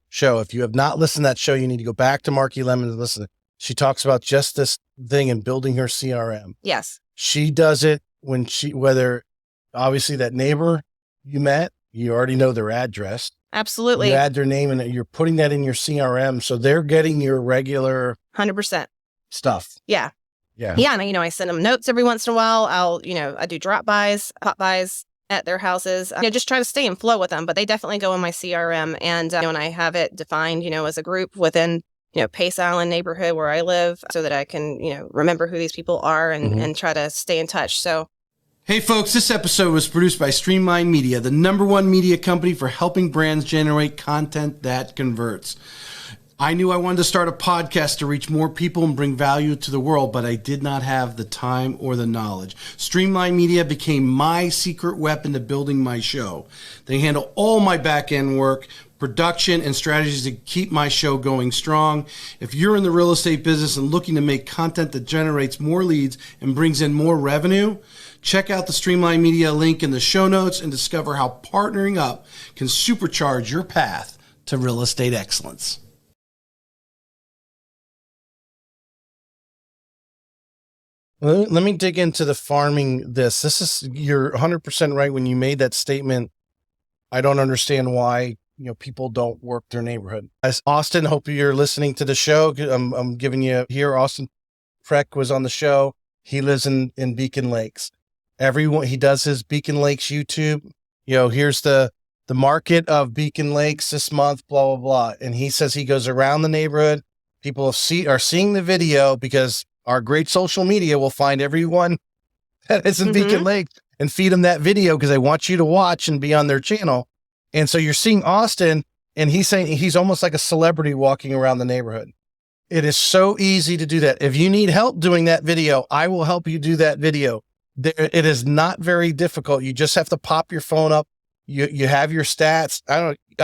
show. If you have not listened to that show, you need to go back to Marky Lemons and listen. She talks about just this thing in building her CRM. Yes. She does it whether obviously that neighbor you met, you already know their address. Absolutely. You add their name and you're putting that in your CRM. So they're getting your regular 100% stuff. Yeah. Yeah. Yeah. And, I send them notes every once in a while. I do pop bys at their houses, just try to stay in flow with them, but they definitely go in my CRM. And when I have it defined, as a group within, Pace Island neighborhood where I live, so that I can, remember who these people are and try to stay in touch. So. Hey folks, this episode was produced by Streamline Media, the #1 media company for helping brands generate content that converts. I knew I wanted to start a podcast to reach more people and bring value to the world, but I did not have the time or the knowledge. Streamline Media became my secret weapon to building my show. They handle all my back-end work, production, and strategies to keep my show going strong. If you're in the real estate business and looking to make content that generates more leads and brings in more revenue, check out the Streamline Media link in the show notes and discover how partnering up can supercharge your path to real estate excellence. Let me dig into the farming this. You're 100% right when you made that statement. I don't understand why, people don't work their neighborhood. As Austin, hope you're listening to the show. I'm giving you here. Austin Freck was on the show. He lives in Beacon Lakes. He does his Beacon Lakes YouTube. Here's the market of Beacon Lakes this month, blah, blah, blah. And he says he goes around the neighborhood. People are seeing the video because our great social media will find everyone that is in Beacon Lake and feed them that video because they want you to watch and be on their channel. And so you're seeing Austin, and he's saying he's almost like a celebrity walking around the neighborhood. It is so easy to do that. If you need help doing that video, I will help you do that video. It is not very difficult. You just have to pop your phone up. You have your stats.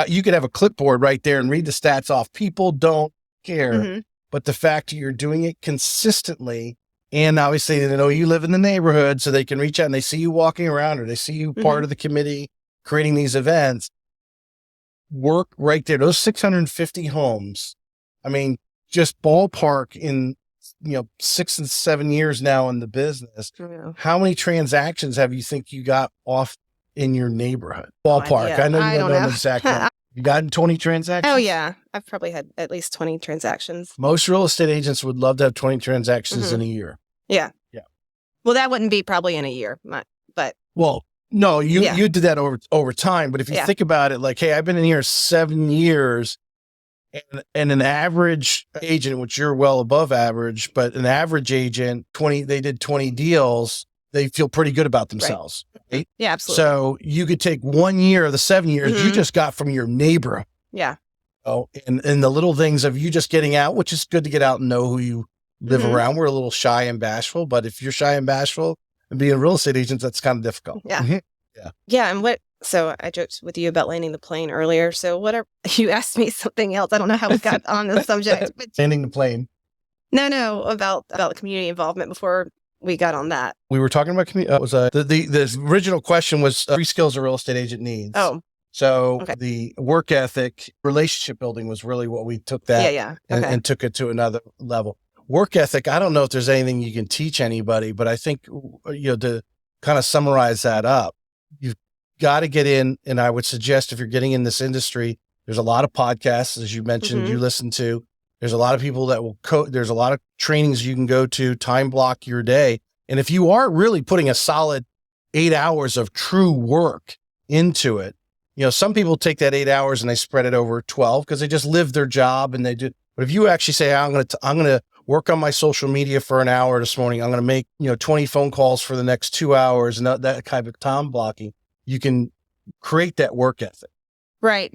You could have a clipboard right there and read the stats off. People don't care. But the fact that you're doing it consistently, and obviously they know you live in the neighborhood, so they can reach out and they see you walking around or they see you part of the committee creating these events, work right there. Those 650 homes, just ballpark in, 6 and 7 years now in the business. How many transactions have you think you got off in your neighborhood? Ballpark. I know you don't know exactly. You gotten 20 transactions? Oh, yeah. I've probably had at least 20 transactions. Most real estate agents would love to have 20 transactions in a year. Yeah. Yeah. Well, that wouldn't be probably in a year, but. Well, no, you did that over time. But if you think about it, like, hey, I've been in here 7 years, and an average agent, which you're well above average, but an average agent, they did 20 deals, they feel pretty good about themselves. Right? Yeah, absolutely. So you could take 1 year of the 7 years you just got from your neighbor. Yeah. Oh, and the little things of you just getting out, which is good to get out and know who you live around. We're a little shy and bashful, but if you're shy and bashful and being a real estate agent, that's kind of difficult. Yeah. Yeah. So I joked with you about landing the plane earlier. So you asked me something else. I don't know how we got on the subject. But landing the plane. No, about the community involvement before we got on that. We were talking about the original question was 3 skills a real estate agent needs. Oh. So the work ethic, relationship building was really what we took that and took it to another level. Work ethic, I don't know if there's anything you can teach anybody, but I think, to kind of summarize that up, you've got to get in. And I would suggest if you're getting in this industry, there's a lot of podcasts, as you mentioned, you listen to. There's a lot of people that will there's a lot of trainings you can go to, time block your day. And if you are really putting a solid 8 hours of true work into it, some people take that 8 hours and they spread it over 12 because they just live their job and they do. But if you actually say, I'm going to work on my social media for an hour this morning, I'm going to make, 20 phone calls for the next 2 hours and that kind of time blocking, you can create that work ethic. Right.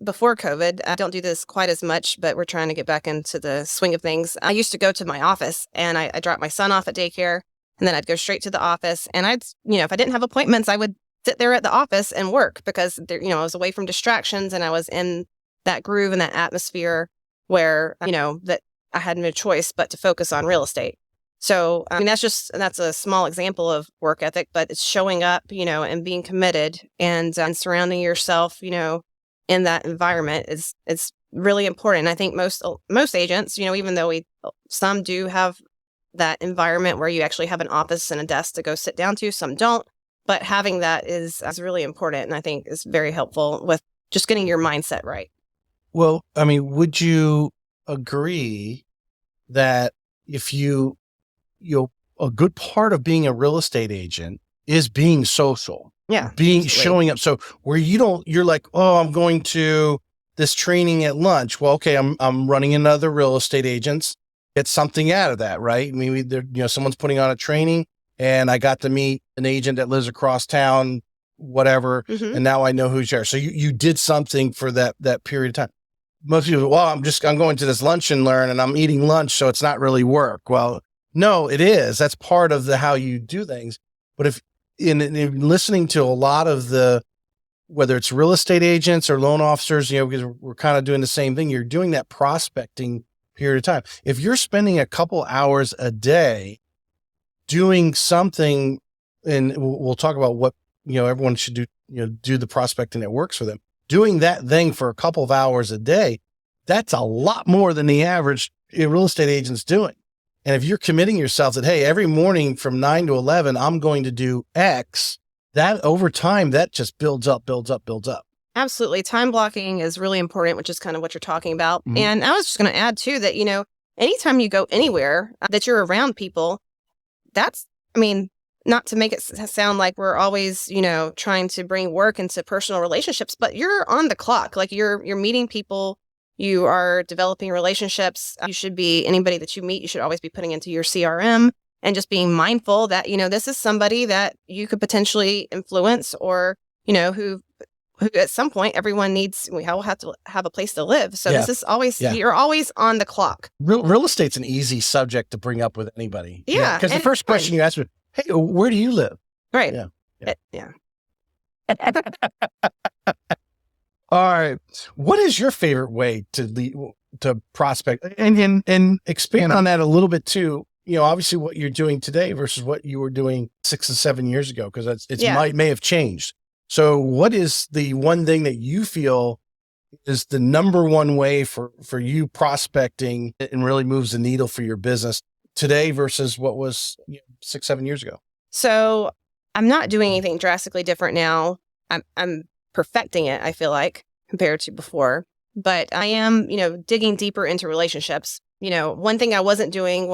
Before COVID, I don't do this quite as much, but we're trying to get back into the swing of things. I used to go to my office and I dropped my son off at daycare and then I'd go straight to the office. And if I didn't have appointments, I would sit there at the office and work because I was away from distractions and I was in that groove and that atmosphere where, that I had no choice but to focus on real estate. So, that's a small example of work ethic, but it's showing up, and being committed and surrounding yourself, in that environment is really important. I think most agents, even though some do have that environment where you actually have an office and a desk to go sit down to, some don't, but having that is really important. And I think is very helpful with just getting your mindset right. Well, would you agree that if a good part of being a real estate agent is being social. Yeah. Showing up. So where you're like, oh, I'm going to this training at lunch. Well, okay, I'm running into other real estate agents. Get something out of that, right? Someone's putting on a training and I got to meet an agent that lives across town, whatever. And now I know who's there. So you did something for that period of time. most people, well, I'm going to this lunch and learn and I'm eating lunch, so it's not really work. Well, no, it is. That's part of how you do things. But if in listening to a lot of whether it's real estate agents or loan officers, because we're kind of doing the same thing, you're doing that prospecting period of time. If you're spending a couple hours a day doing something, and we'll talk about what, everyone should do, do the prospecting that works for them. Doing that thing for a couple of hours a day, that's a lot more than the average real estate agent's doing. And if you're committing yourself that, hey, every morning from 9 to 11, I'm going to do X, that over time, that just builds up. Absolutely. Time blocking is really important, which is kind of what you're talking about. Mm-hmm. And I was just going to add too that, anytime you go anywhere that you're around people, not to make it sound like we're always, trying to bring work into personal relationships, but you're on the clock. Like you're meeting people, you are developing relationships. You should be, anybody that you meet, you should always be putting into your CRM and just being mindful that, this is somebody that you could potentially influence or, who at some point everyone we all have to have a place to live. So this is always, you're always on the clock. Real estate's an easy subject to bring up with anybody. Yeah. Because the first question you ask me, hey, where do you live? Right. Yeah. All right. What is your favorite way to prospect and expand on that a little bit too? Obviously what you're doing today versus what you were doing 6 and 7 years ago, because may have changed. So what is the one thing that you feel is the number one way for you prospecting and really moves the needle for your business today versus what was 6, 7 years ago? So I'm not doing anything drastically different now. I'm perfecting it, I feel like, compared to before. But I am, digging deeper into relationships. One thing I wasn't doing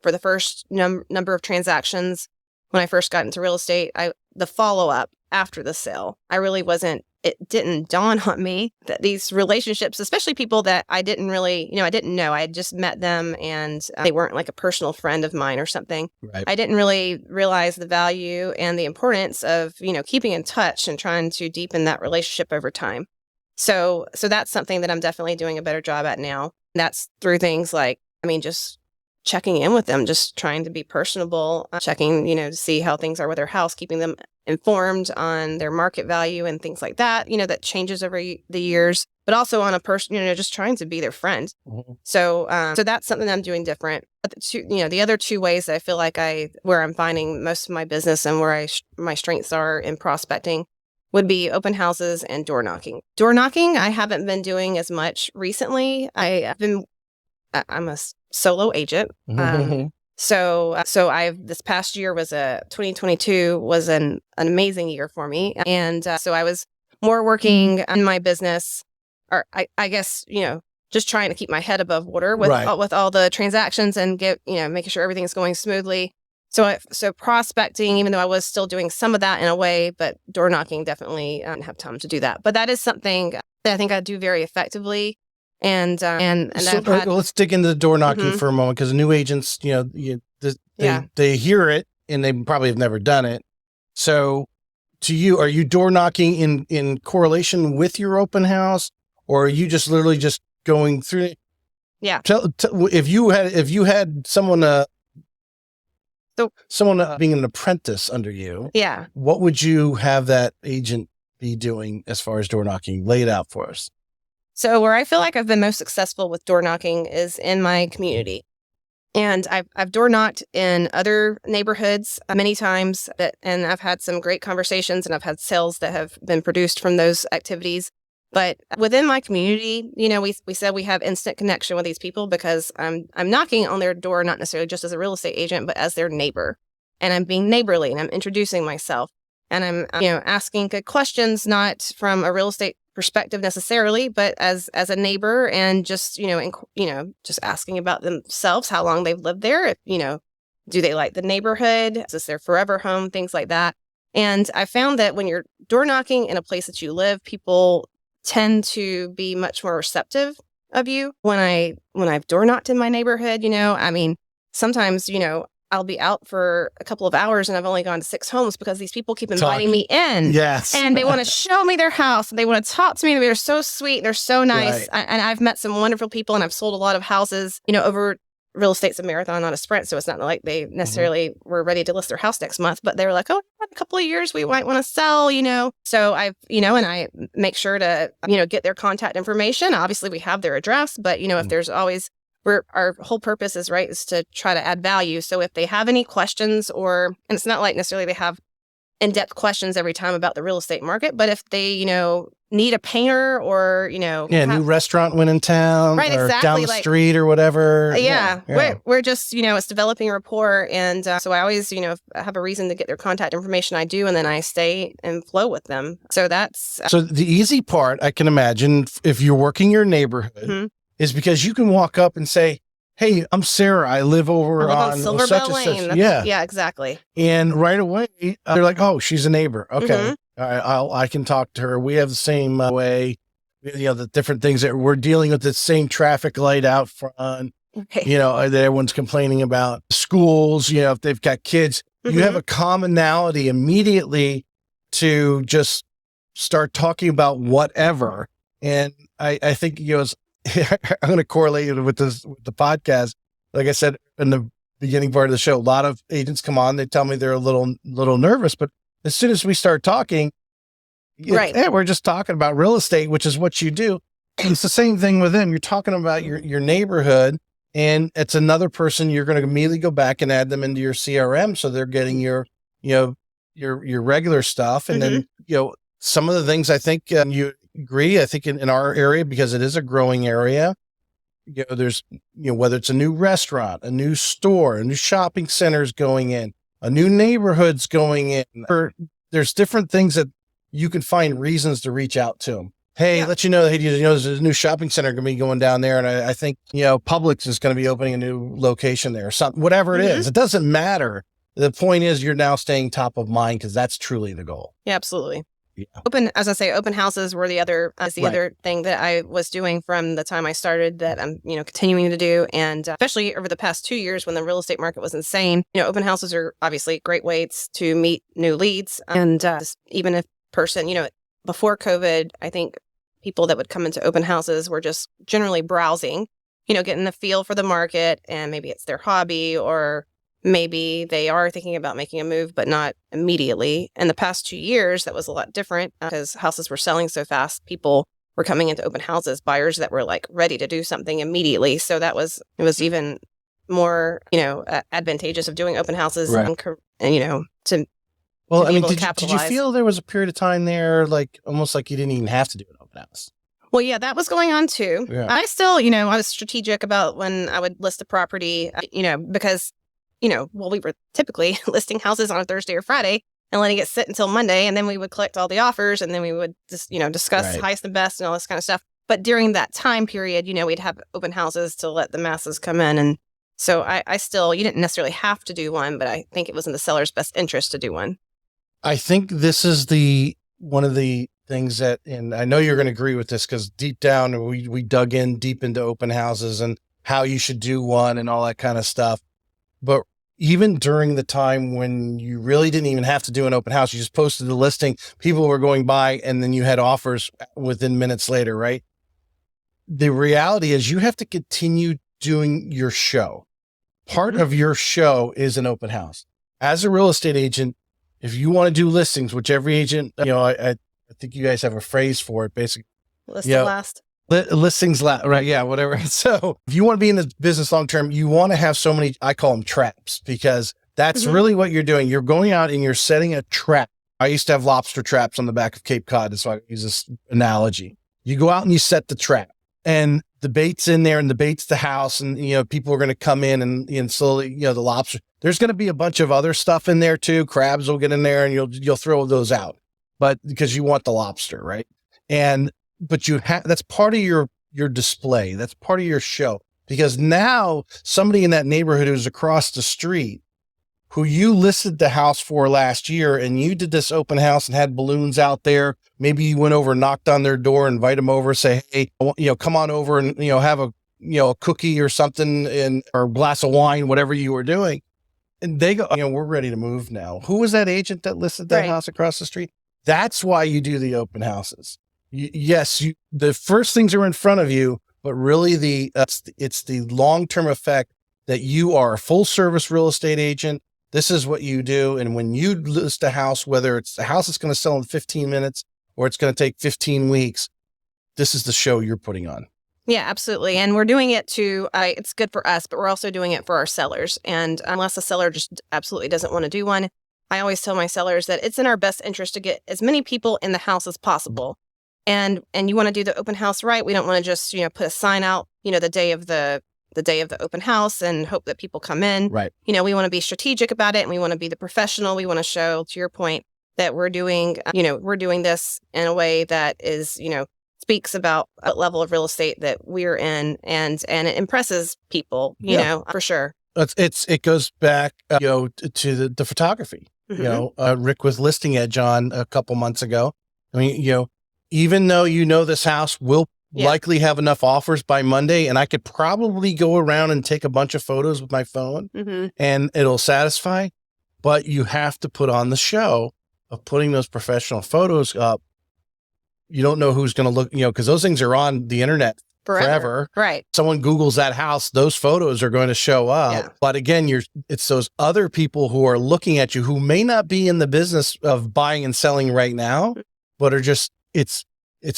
for the first number of transactions, when I first got into real estate, the follow-up after the sale, it didn't dawn on me that these relationships, especially people that I didn't really, I didn't know, I had just met them and they weren't like a personal friend of mine or something. Right. I didn't really realize the value and the importance of, keeping in touch and trying to deepen that relationship over time. So that's something that I'm definitely doing a better job at now. That's through things like, just checking in with them, just trying to be personable, checking, to see how things are with their house, keeping them informed on their market value and things like that, that changes over the years, but also on a person, just trying to be their friend. Mm-hmm. So that's something I'm doing different. But the other two ways that I feel like where I'm finding most of my business and where my strengths are in prospecting would be open houses and door knocking. Door knocking, I haven't been doing as much recently. I'm a solo agent. Mm-hmm. So this past year 2022 was an amazing year for me. And so I was more working in my business, or I guess, just trying to keep my head above water with all the transactions and making sure everything's going smoothly. So prospecting, even though I was still doing some of that in a way, but door knocking definitely didn't have time to do that. But that is something that I think I do very effectively. And so let's dig into the door knocking for a moment, because new agents, they hear it and they probably have never done it. So to you, are you door knocking in correlation with your open house, or are you just literally just going through it? Yeah. If you had someone being an apprentice under you, what would you have that agent be doing as far as door knocking? Lay it out for us. So where I feel like I've been most successful with door knocking is in my community. And I've door knocked in other neighborhoods many times, and I've had some great conversations and I've had sales that have been produced from those activities. But within my community, we said we have instant connection with these people because I'm knocking on their door, not necessarily just as a real estate agent, but as their neighbor. And I'm being neighborly and I'm introducing myself. And I'm, asking good questions, not from a real estate perspective necessarily, but as a neighbor, and just, just asking about themselves, how long they've lived there. If, do they like the neighborhood? Is this their forever home? Things like that. And I found that when you're door knocking in a place that you live, people tend to be much more receptive of you. When I've door knocked in my neighborhood, sometimes, I'll be out for a couple of hours and I've only gone to 6 homes because these people keep inviting me in. Yes. And they want to show me their house. They want to talk to me. They're so sweet. They're so nice. Right. And I've met some wonderful people and I've sold a lot of houses, over real estate's a marathon, not a sprint. So it's not like they necessarily were ready to list their house next month, but they were like, oh, in a couple of years, we might want to sell, So I've, and I make sure to, get their contact information. Obviously we have their address, but, if there's always, our whole purpose is to try to add value. So if they have any questions and it's not like necessarily they have in-depth questions every time about the real estate market, but if they, need a painter or, new restaurant went in town, right, or exactly, down the street or whatever. Yeah. We're just, it's developing rapport. And so I always, have a reason to get their contact information. I do. And then I stay and flow with them. So that's. So the easy part, I can imagine, if you're working your neighborhood, is because you can walk up and say, hey, I'm Sarah. I live over on Silver such Bell and such. Lane. Yeah, exactly. And right away, they're like, oh, she's a neighbor. Okay. All right, I can talk to her. We have the same way, the different things that we're dealing with, the same traffic light out front, Okay. that everyone's complaining about. Schools, if they've got kids, you have a commonality immediately to just start talking about whatever. And I think, I'm going to correlate it with the podcast. Like I said in the beginning part of the show, a lot of agents come on, they tell me they're a little nervous, but as soon as we start talking, we're just talking about real estate, which is what you do. It's the same thing with them. You're talking about your neighborhood, and it's another person. You're going to immediately go back and add them into your CRM, so they're getting your regular stuff, and then some of the things I think you agree. I think in our area, because it is a growing area, there's whether it's a new restaurant, a new store, a new shopping center's going in, a new neighborhood's going in, or there's different things that you can find reasons to reach out to them. Hey, let you know, hey, there's a new shopping center going to be going down there. And I think, Publix is going to be opening a new location there or something, whatever it is. It doesn't matter. The point is you're now staying top of mind because that's truly the goal. Yeah, absolutely. Yeah. Open houses were the other thing that I was doing from the time I started that I'm, continuing to do. And especially over the past 2 years when the real estate market was insane, open houses are obviously great ways to meet new leads. And even if person, before COVID, I think people that would come into open houses were just generally browsing, getting a feel for the market, and maybe it's their hobby, or maybe they are thinking about making a move, but not immediately. In the past 2 years, that was a lot different because houses were selling so fast. People were coming into open houses, buyers that were like ready to do something immediately. So it was even more, advantageous of doing open houses, right. and, to well, I mean, did you feel there was a period of time there, like almost like you didn't even have to do an open house? Well, yeah, that was going on too. Yeah. I still, I was strategic about when I would list a property, because, we were typically listing houses on a Thursday or Friday and letting it sit until Monday. And then we would collect all the offers, and then we would just, discuss highest and best and all this kind of stuff. But during that time period, we'd have open houses to let the masses come in. And so I still, you didn't necessarily have to do one, but I think it was in the seller's best interest to do one. I think this is one of the things that, and I know you're going to agree with this because deep down, we dug in deep into open houses and how you should do one and all that kind of stuff. But even during the time when you really didn't even have to do an open house, you just posted the listing, people were going by, and then you had offers within minutes later, right? The reality is you have to continue doing your show. Part of your show is an open house. As a real estate agent, if you want to do listings, which every agent, I think you guys have a phrase for it, basically. Listing last. Listings last, right? Yeah, whatever. So if you want to be in the business long term, you want to have so many, I call them traps, because that's really what you're doing. You're going out and you're setting a trap. I used to have lobster traps on the back of Cape Cod. That's why I use this analogy. You go out and you set the trap, and the bait's in there, and the bait's the house, and people are going to come in and slowly, the lobster. There's going to be a bunch of other stuff in there too. Crabs will get in there, and you'll throw those out, but because you want the lobster, right? But that's part of your display. That's part of your show, because now somebody in that neighborhood who's across the street, who you listed the house for last year, and you did this open house and had balloons out there. Maybe you went over, knocked on their door, invite them over, say, hey, come on over and, have a cookie or something or a glass of wine, whatever you were doing. And they go, we're ready to move now. Who was that agent that listed that Right. house across the street? That's why you do the open houses. The first things are in front of you, but really it's the long-term effect that you are a full service real estate agent. This is what you do. And when you list a house, whether it's a house that's going to sell in 15 minutes or it's going to take 15 weeks, this is the show you're putting on. Yeah, absolutely. And we're doing it it's good for us, but we're also doing it for our sellers. And unless a seller just absolutely doesn't want to do one, I always tell my sellers that it's in our best interest to get as many people in the house as possible. And you want to do the open house right. We don't want to just, put a sign out, the day of the open house and hope that people come in. Right. We want to be strategic about it, and we want to be the professional. We want to show, to your point, that we're doing this in a way that is, speaks about a level of real estate that we're in, and it impresses people, for sure. It goes back, to the photography. Mm-hmm. Rick was listing at John a couple months ago. I mean, even though this house will likely have enough offers by Monday, and I could probably go around and take a bunch of photos with my phone, Mm-hmm. and it'll satisfy, but you have to put on the show of putting those professional photos up. You don't know who's going to look, because those things are on the internet forever. Right. Someone Googles that house, those photos are going to show up. Yeah. But again, it's those other people who are looking at you who may not be in the business of buying and selling right now, but are just, it's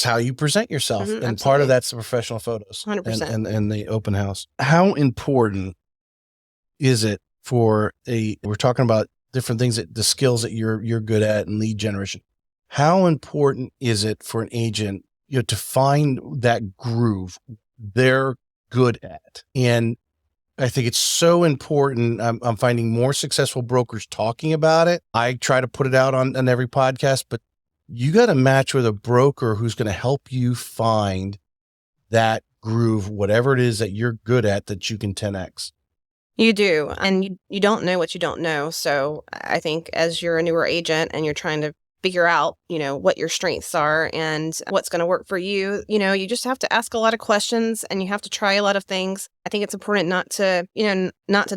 how you present yourself. Mm-hmm, and part of that's the professional photos 100%. and the open house. How important is it we're talking about different things, the skills that you're good at and lead generation. How important is it for an agent, to find that groove they're good at? And I think it's so important. I'm finding more successful brokers talking about it. I try to put it out on every podcast, but you got to match with a broker who's going to help you find that groove, whatever it is that you're good at, that you can 10X. You do. And you don't know what you don't know. So I think as you're a newer agent and you're trying to figure out, what your strengths are and what's going to work for you, you just have to ask a lot of questions and you have to try a lot of things. I think it's important not to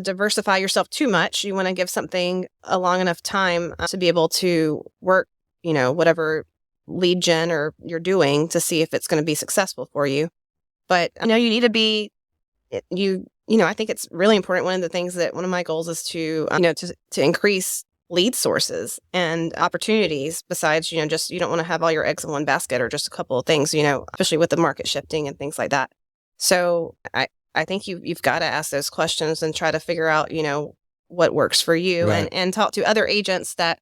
diversify yourself too much. You want to give something a long enough time to be able to work, whatever lead gen or you're doing to see if it's going to be successful for you. But you need to be, I think it's really important. One of my goals is to increase lead sources and opportunities besides, you don't want to have all your eggs in one basket or just a couple of things, especially with the market shifting and things like that. So I think you've got to ask those questions and try to figure out, what works for you, right, and talk to other agents that,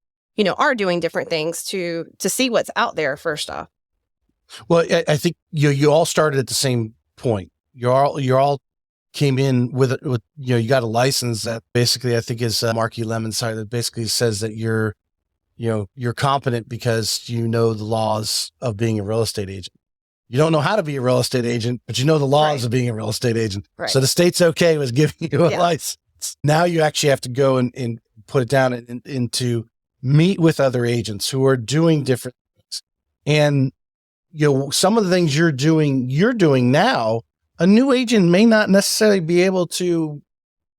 are doing different things to see what's out there first off. Well, I think you all started at the same point. You're all came in with you got a license that basically I think is Marky Lemon's side that basically says that you're competent because you know the laws of being a real estate agent. You don't know how to be a real estate agent, but you know the laws of being a real estate agent. Right. So the state's okay with giving you a license. Now you actually have to go and put it down and to meet with other agents who are doing different things. And some of the things you're doing now, a new agent may not necessarily be able to,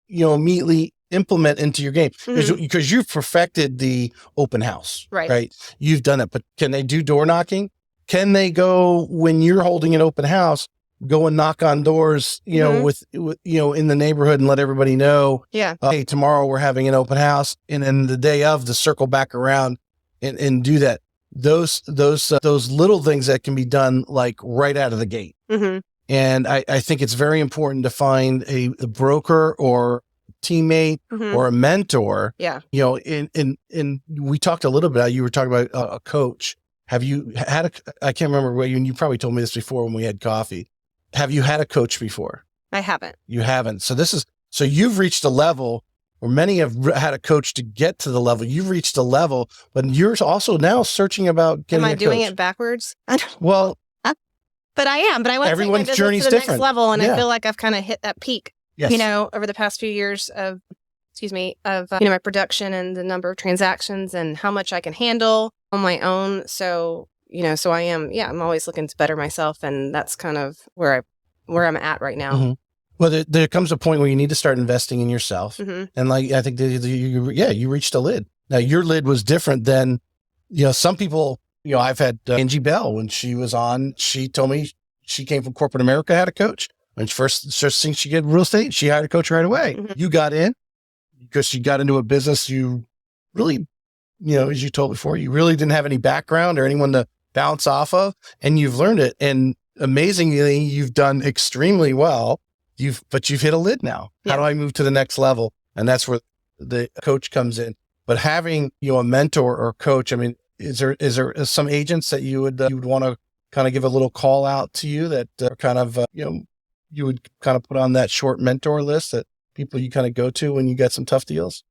immediately implement into your game because you've perfected the open house, right? You've done it, but can they do door knocking? Can they go when you're holding an open house, go and knock on doors, with in the neighborhood and let everybody know, hey, tomorrow we're having an open house. And then the day of, to circle back around and do that. Those little things that can be done like right out of the gate. Mm-hmm. And I think it's very important to find a broker or teammate or a mentor. Yeah. And we talked a little bit, you were talking about a coach. Have you had I can't remember you probably told me this before when we had coffee. Have you had a coach before? I haven't. You haven't. So you've reached a level, or many have had a coach to get to the level. You've reached a level, but you're also now searching about getting a coach. Am I doing it backwards? Well, but I am. But I want to take my business journey's to the different. next level, and I feel like I've kind of hit that peak. Yes. Over the past few years of my production and the number of transactions and how much I can handle on my own. So so I am. Yeah, I'm always looking to better myself, and that's kind of where I'm at right now. Mm-hmm. Well, there comes a point where you need to start investing in yourself. Mm-hmm. And like, I think you reached a lid. Now your lid was different than, some people, I've had Angie Bell when she was on, she told me she came from corporate America, had a coach. When first thing she did real estate, she hired a coach right away. Mm-hmm. You got in because you got into a business you really, as you told before, you really didn't have any background or anyone to bounce off of, and you've learned it. And amazingly, you've done extremely well. But you've hit a lid now. Yeah. How do I move to the next level? And that's where the coach comes in. But having, a mentor or coach, I mean, is there some agents that you would want to kind of give a little call out to you that are kind of, you would kind of put on that short mentor list that people you kind of go to when you get some tough deals?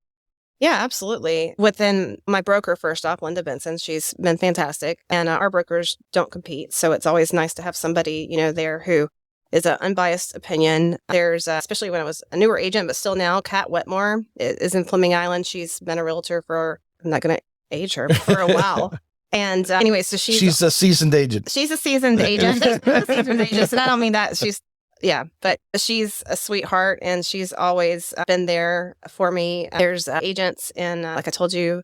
Yeah, absolutely. Within my broker, first off, Linda Benson, she's been fantastic. And our brokers don't compete. So it's always nice to have somebody, there who is an unbiased opinion. There's, especially when I was a newer agent, but still now, Kat Wetmore is in Fleming Island. She's been a realtor I'm not going to age her, but for a while. And anyway, so she's a seasoned agent. She's a seasoned agent. And I don't mean that. But she's a sweetheart and she's always been there for me. There's agents in, like I told you,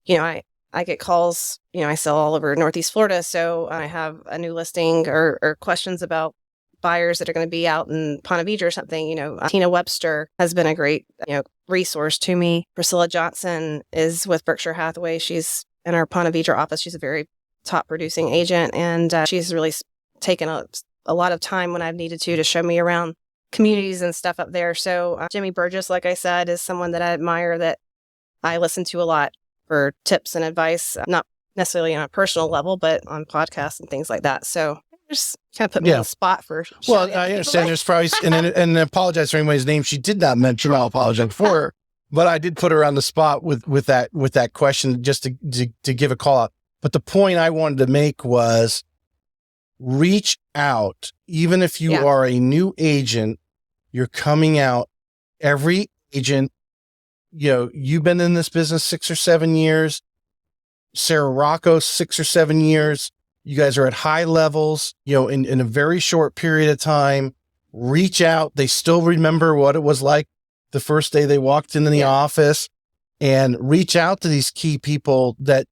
I get calls, I sell all over Northeast Florida. So I have a new listing or questions about buyers that are going to be out in Ponte Vedra or something. Tina Webster has been a great, resource to me. Priscilla Johnson is with Berkshire Hathaway. She's in our Ponte Vedra office. She's a very top producing agent. And she's really taken a lot of time when I've needed to show me around communities and stuff up there. So Jimmy Burgess, like I said, is someone that I admire, that I listen to a lot for tips and advice, not necessarily on a personal level, but on podcasts and things like that. So just kind of put me on the spot for. Well, I understand there's probably, and I apologize for anybody's name she did not mention. I'll apologize for her, but I did put her on the spot with that question just to give a call out. But the point I wanted to make was reach out. Even if you are a new agent, you're coming out. Every agent, you've been in this business 6 or 7 years. Sarah Rocco, 6 or 7 years. You guys are at high levels, in a very short period of time. Reach out. They still remember what it was like the first day they walked into the office, and reach out to these key people that,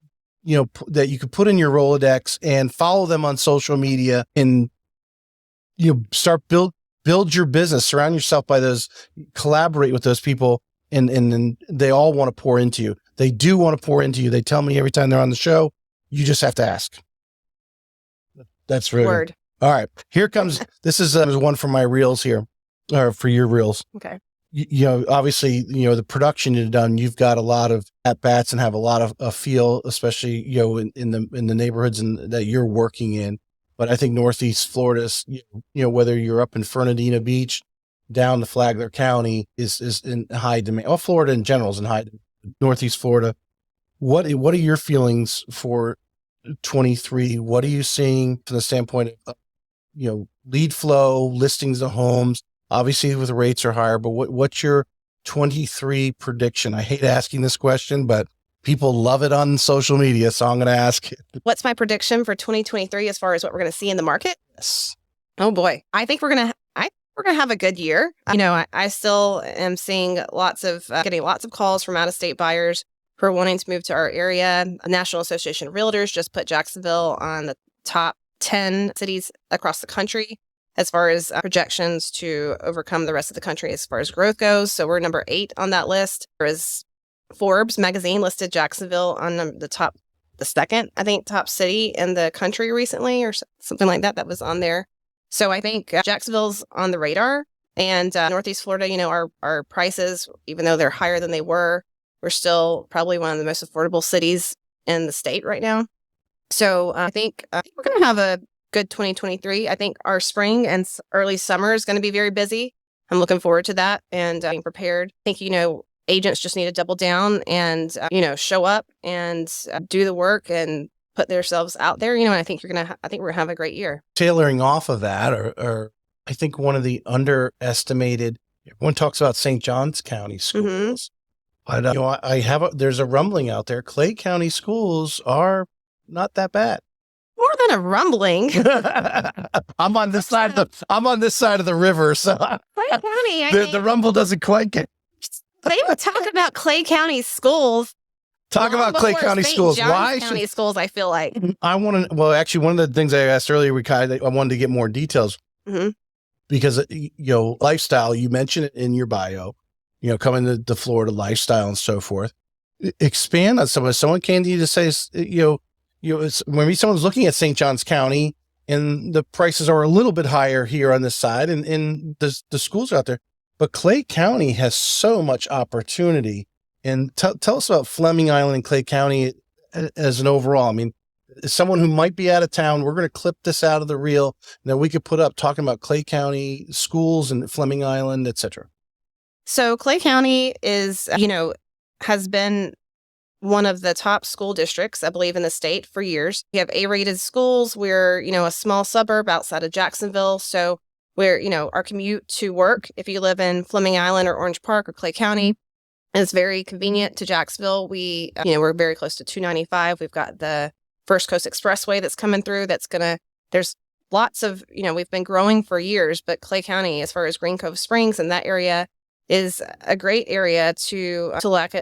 that you could put in your Rolodex and follow them on social media, and, start build your business, surround yourself by those, collaborate with those people. And they all want to pour into you. They do want to pour into you. They tell me every time they're on the show. You just have to ask. That's really word. All right. Here comes, this is one from my reels here, or for your reels. Okay. Obviously, the production you've done, you've got a lot of at-bats and have a lot of feel, especially, in the neighborhoods that you're working in. But I think Northeast Florida, whether you're up in Fernandina Beach, down to Flagler County is in high demand. Well, Florida in general is in high demand. Northeast Florida. What are your feelings for 23? What are you seeing from the standpoint of, lead flow, listings of homes? Obviously, with the rates are higher, but what's your 23 prediction? I hate asking this question, but people love it on social media, so I'm going to ask it. What's my prediction for 2023 as far as what we're going to see in the market? Yes. Oh boy, I think we're going to have a good year. I still am seeing getting lots of calls from out-of-state buyers who are wanting to move to our area. The National Association of Realtors just put Jacksonville on the top 10 cities across the country as far as projections to overcome the rest of the country as far as growth goes. So we're number 8 on that list. There is Forbes magazine listed Jacksonville on the second, I think, top city in the country recently, or something like that was on there. So I think Jacksonville's on the radar, and Northeast Florida, our prices, even though they're higher than they were, we're still probably one of the most affordable cities in the state right now. So I think we're going to have a good 2023. I think our spring and early summer is going to be very busy. I'm looking forward to that and being prepared. I think, agents just need to double down and, show up and do the work and put themselves out there, and I think we're going to have a great year. Tailoring off of that, or I think one of the underestimated, everyone talks about St. Johns County schools, but there's a rumbling out there. Clay County schools are not that bad. More more than a rumbling. I'm on this side of the river, so Clay County, the rumble doesn't quite get. they were talking about Clay County schools. Talk long about Clay before County St. schools. John's Why County schools, I feel like. I want to? Well, actually, one of the things I asked earlier, I wanted to get more details because lifestyle. You mentioned it in your bio. Coming to Florida, lifestyle and so forth. Expand on some of. Someone came to you to say, maybe someone's looking at St. Johns County and the prices are a little bit higher here on this side, and the schools out there. But Clay County has so much opportunity. And tell us about Fleming Island and Clay County as an overall. I mean, as someone who might be out of town, we're going to clip this out of the reel that we could put up talking about Clay County schools and Fleming Island, et cetera. So Clay County is, has been one of the top school districts, I believe, in the state for years. We have A-rated schools. We're, a small suburb outside of Jacksonville. So we're, our commute to work, if you live in Fleming Island or Orange Park or Clay County, is very convenient to Jacksonville. We, we're very close to 295. We've got the First Coast Expressway that's coming through. There's lots of, we've been growing for years, but Clay County, as far as Green Cove Springs and that area, is a great area to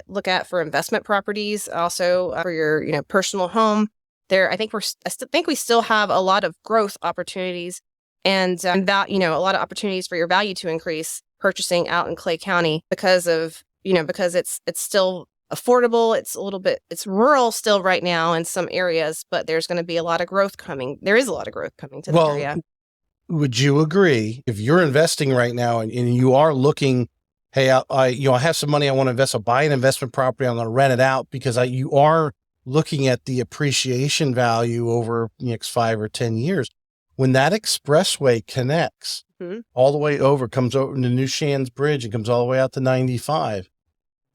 look at for investment properties. Also for your, personal home. I think we still have a lot of growth opportunities and that, a lot of opportunities for your value to increase purchasing out in Clay County because it's still affordable. It's rural still right now in some areas, but there's going to be a lot of growth coming. There is a lot of growth coming to the area. Would you agree if you're investing right now and you are looking, hey, I have some money I want to invest, I'll buy an investment property, I'm going to rent it out because you are looking at the appreciation value over the next 5 or 10 years. When that expressway connects all the way over, comes over to New Shands Bridge and comes all the way out to 95,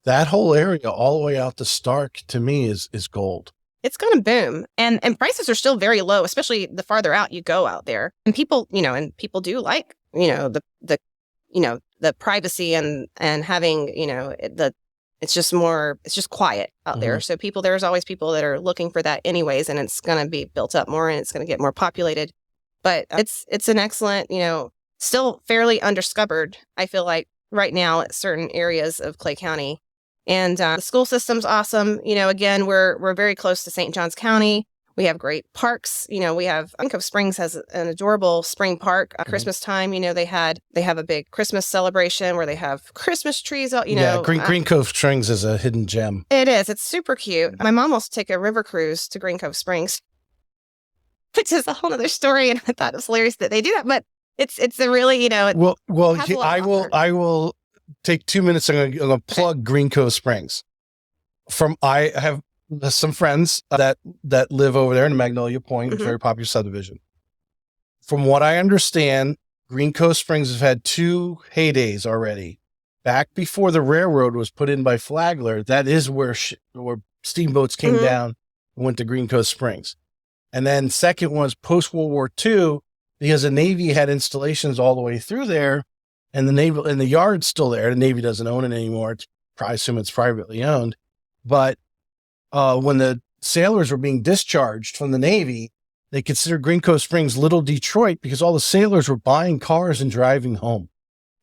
that whole area all the way out to Stark, to me, is gold. It's going to boom. And prices are still very low, especially the farther out you go out there. And people do like, the privacy and having, it's just quiet out there. So there's always people that are looking for that anyways, and it's going to be built up more and it's going to get more populated. But it's an excellent, still fairly undiscovered, I feel like, right now at certain areas of Clay County. And the school system's awesome. Again, we're very close to St. Johns County. We have great parks. Cove Springs has an adorable spring park. Christmas time, they have a big Christmas celebration where they have Christmas trees. Green Cove Springs is a hidden gem. It is. It's super cute. My mom wants to take a river cruise to Green Cove Springs, which is a whole other story. And I thought it was hilarious that they do that. But it's a really, I will take 2 minutes. I'm going to plug Green Cove Springs. I have some friends that live over there in Magnolia Point, very popular subdivision. From what I understand, Green Cove Springs has had 2 heydays already. Back before the railroad was put in by Flagler, that is where steamboats came down and went to Green Cove Springs. And then second was post World War II, because the Navy had installations all the way through there, and the yard's still there. The Navy doesn't own it anymore. I assume it's privately owned. But when the sailors were being discharged from the Navy, they considered Green Cove Springs Little Detroit because all the sailors were buying cars and driving home.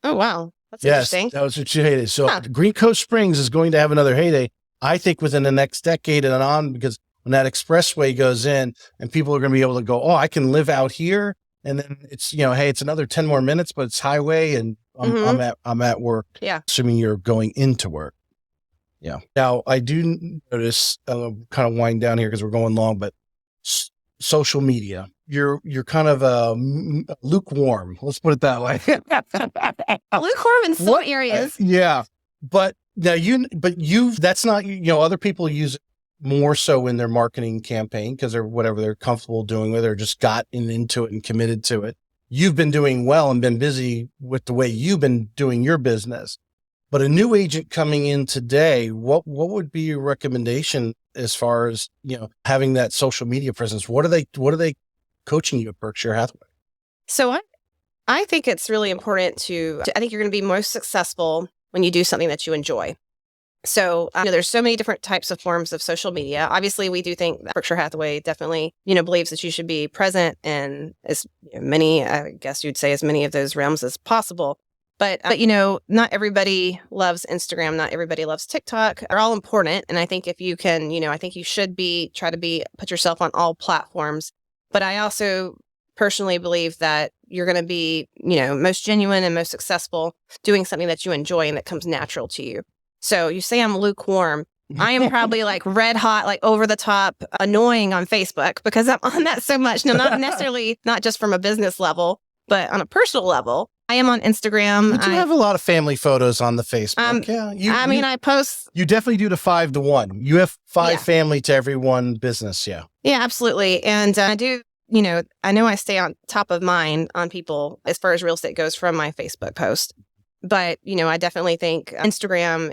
Oh, wow. That's interesting. That was what you hated. So Green Cove Springs is going to have another heyday, I think, within the next decade and on, because when that expressway goes in and people are going to be able to go, oh, I can live out here. And then it's, hey, it's another 10 more minutes, but it's highway and I'm at work. Yeah. Assuming you're going into work. Yeah. Now I do notice, kind of wind down here because we're going long, but social media, you're kind of lukewarm. Let's put it that way. Lukewarm in some areas. Yeah. But now that's not, other people use it more so in their marketing campaign because they're comfortable doing with it or just gotten into it and committed to it. You've been doing well and been busy with the way you've been doing your business. But a new agent coming in today, what would be your recommendation as far as, having that social media presence? What are they coaching you at Berkshire Hathaway? So I think it's really important I think you're going to be most successful when you do something that you enjoy. So, there's so many different types of forms of social media. Obviously, we do think that Berkshire Hathaway definitely, believes that you should be present in as many, I guess you'd say, as many of those realms as possible. But not everybody loves Instagram. Not everybody loves TikTok. They're all important. And I think if you can, I think you should put yourself on all platforms. But I also personally believe that you're going to be, most genuine and most successful doing something that you enjoy and that comes natural to you. So you say I'm lukewarm. I am probably like red hot, like over the top, annoying on Facebook because I'm on that so much. No, not necessarily, not just from a business level, but on a personal level. I am on Instagram. You do have a lot of family photos on the Facebook. I post. You definitely do the 5 to 1. You have 5 family to every 1 business. Yeah. Yeah, absolutely. And I do, I know I stay on top of mind on people as far as real estate goes from my Facebook post. But, I definitely think Instagram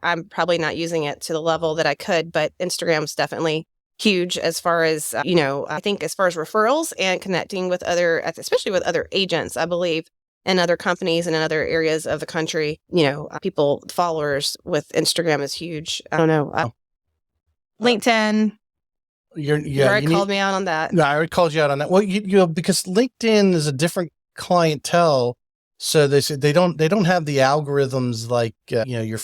I'm probably not using it to the level that I could, but Instagram's definitely huge as far as, I think as far as referrals and connecting with especially with other agents, I believe, and other companies and in other areas of the country, followers with Instagram is huge. I don't know. LinkedIn. You already called me out on that. No, I already called you out on that. Well, because LinkedIn is a different clientele. So they don't have the algorithms like your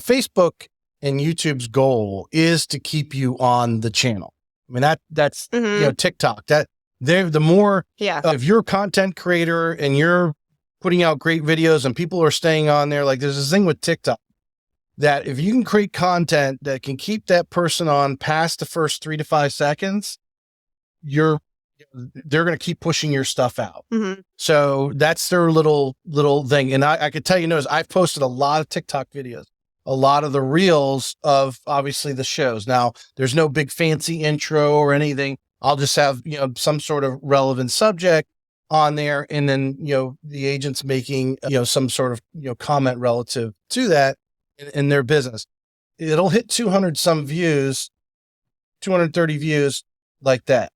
Facebook and YouTube's goal is to keep you on the channel. I mean that's TikTok, that they're the more if you're a content creator and you're putting out great videos and people are staying on there, like there's this thing with TikTok that if you can create content that can keep that person on past the first 3 to 5 seconds, they're going to keep pushing your stuff out. Mm-hmm. So that's their little thing. And I could tell I've posted a lot of TikTok videos, a lot of the reels of obviously the shows. Now there's no big fancy intro or anything. I'll just have, some sort of relevant subject on there. And then, the agent's making, some sort of, comment relative to that in their business. It'll hit 200 some views, 230 views like that.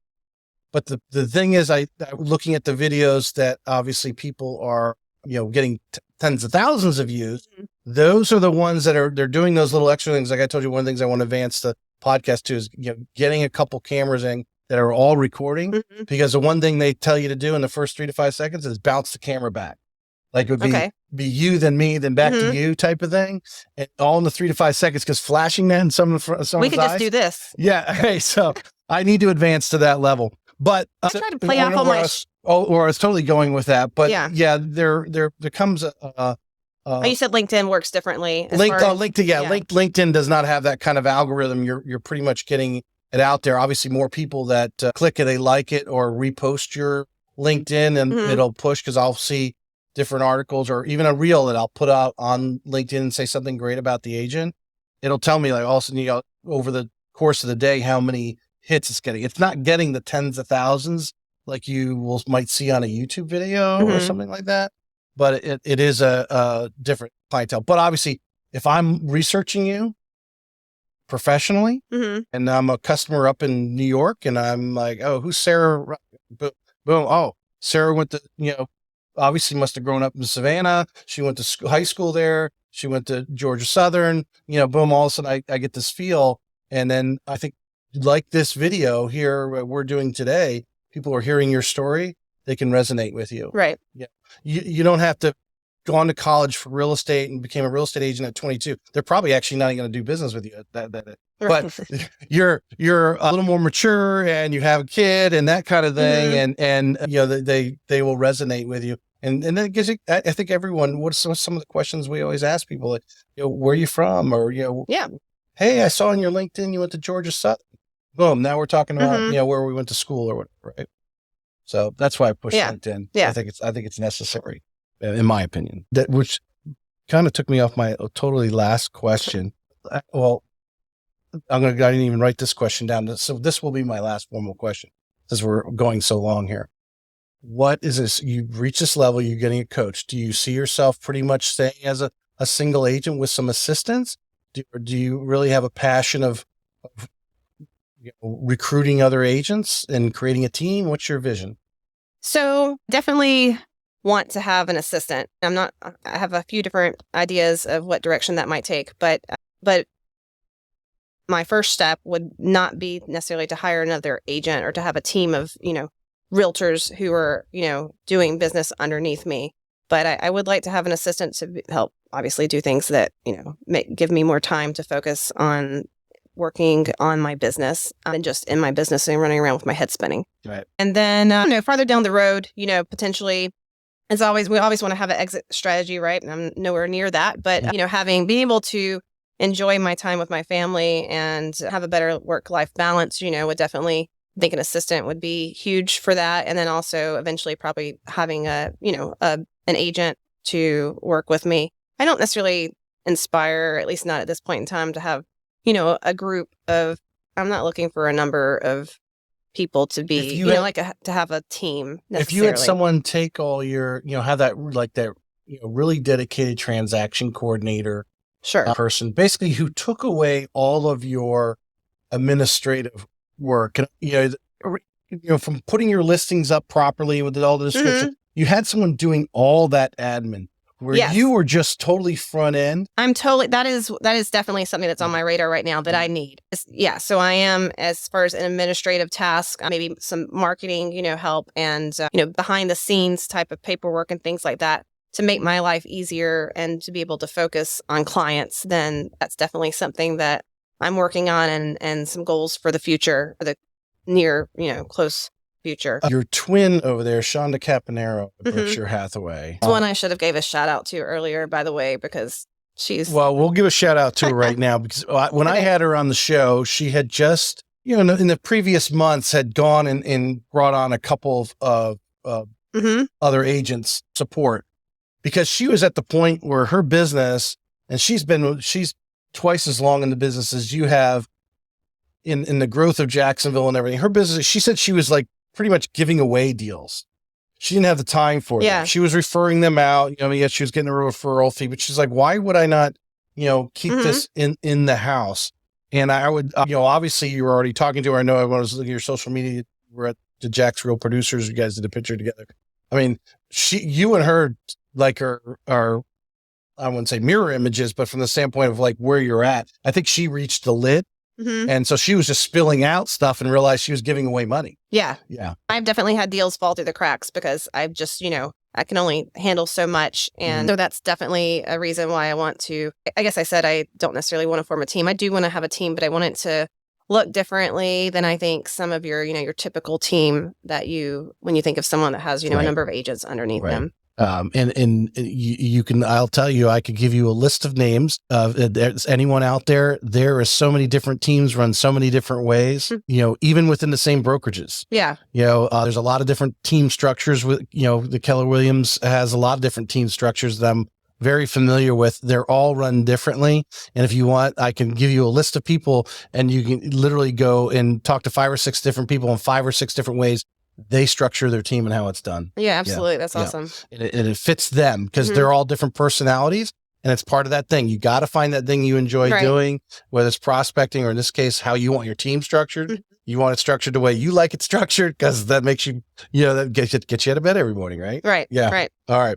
But the thing is, looking at the videos that obviously people are, getting tens of thousands of views. Mm-hmm. Those are the ones that they're doing those little extra things. Like I told you, one of the things I want to advance the podcast to is, getting a couple cameras in that are all recording. Mm-hmm. Because the one thing they tell you to do in the first 3 to 5 seconds is bounce the camera back. Like it would be you, then me, then back to you type of thing. And all in the 3 to 5 sequence, because flashing that in someone's eyes. We could just do this. Yeah. Hey, so I need to advance to that level. But I try to play off on my. I was totally going with that. But there comes a. You said LinkedIn works differently. LinkedIn does not have that kind of algorithm. You're pretty much getting it out there. Obviously, more people that click it, they like it, or repost your LinkedIn, and it'll push because I'll see different articles or even a reel that I'll put out on LinkedIn and say something great about the agent. It'll tell me like all of a sudden, over the course of the day, how many hits it's getting. It's not getting the tens of thousands like you might see on a YouTube video or something like that, but it is a different clientele. But obviously, if I'm researching you professionally and I'm a customer up in New York and I'm like, oh, who's Sarah? Boom. Oh, Sarah went to, obviously must have grown up in Savannah. She went to high school there. She went to Georgia Southern, boom, all of a sudden I get this feel. And then I think, like this video here we're doing today, people are hearing your story, they can resonate with you. Right. Yeah. You don't have to go on to college for real estate and became a real estate agent at 22. They're probably actually not going to do business with you at that. But you're a little more mature and you have a kid and that kind of thing. And they will resonate with you. And then it gives you, I think everyone, what's some of the questions we always ask people, like, where are you from? Or, hey, I saw on your LinkedIn, you went to Georgia Southern. Boom. Now we're talking about, where we went to school or whatever, right? So that's why I push LinkedIn. Yeah. I think it's necessary, in my opinion. Which kind of took me off my totally last question. Well, I didn't even write this question down. So this will be my last formal question, since we're going so long here. What is this? You've reached this level, you're getting a coach. Do you see yourself pretty much staying as a single agent with some assistance? Do you really have a passion of recruiting other agents and creating a team? What's your vision? So definitely want to have an assistant. I have a few different ideas of what direction that might take, but but my first step would not be necessarily to hire another agent or to have a team of, realtors who are, doing business underneath me. But I would like to have an assistant to help obviously do things that, give me more time to focus on working on my business than just in my business and running around with my head spinning. Right. And then, farther down the road, potentially, as always, we always want to have an exit strategy, right? And I'm nowhere near that. But, being able to enjoy my time with my family and have a better work-life balance, would definitely think an assistant would be huge for that. And then also eventually probably having an agent to work with me. I don't necessarily inspire, at least not at this point in time, to have, a group of, I'm not looking for a number of people to be, to have a team necessarily. If you had someone take all your, have that, like that, really dedicated transaction coordinator person, basically who took away all of your administrative work, and, from putting your listings up properly with all the description, you had someone doing all that admin. Where you were just totally front end. That is definitely something that's on my radar right now that I need. So I am, as far as an administrative task, maybe some marketing, help and, behind the scenes type of paperwork and things like that to make my life easier and to be able to focus on clients. Then that's definitely something that I'm working on and some goals for the future, for the near, close future. Your twin over there, Shonda Caponero, Berkshire Hathaway. It's one I should have gave a shout out to earlier, by the way, because she's... Well, we'll give a shout out to her right now because when I had her on the show, she had just, in the previous months had gone and brought on a couple of other agents support because she was at the point where her business, and she's twice as long in the business as you have in the growth of Jacksonville and everything. Her business, she said she was like pretty much giving away deals. She didn't have the time for it. She was referring them out. She was getting a referral fee, but she's like, why would I not, keep this in the house? And I would, obviously you were already talking to her. I know I was looking at your social media. We're at the Jack's Real Producers. You guys did a picture together. I mean, you and her like are, I wouldn't say mirror images, but from the standpoint of like where you're at, I think she reached the lid. And so she was just spilling out stuff and realized she was giving away money. Yeah. I've definitely had deals fall through the cracks because I've just, I can only handle so much. And so that's definitely a reason why I want to, I guess I said I don't necessarily want to form a team. I do want to have a team, but I want it to look differently than I think some of your, your typical team that when you think of someone that has, a number of agents underneath them. And you can, I'll tell you, I could give you a list of names of there's anyone out there. There are so many different teams run so many different ways, even within the same brokerages. There's a lot of different team structures with, the Keller Williams has a lot of different team structures that I'm very familiar with. They're all run differently. And if you want, I can give you a list of people and you can literally go and talk to 5 or 6 different people in 5 or 6 different ways they structure their team and how it's done. Yeah, absolutely. That's awesome. And it fits them because they're all different personalities and it's part of that thing. You got to find that thing you enjoy doing, whether it's prospecting or in this case, how you want your team structured. You want it structured the way you like it structured because that makes you, that gets you out of bed every morning, right? Right. Yeah. Right. All right.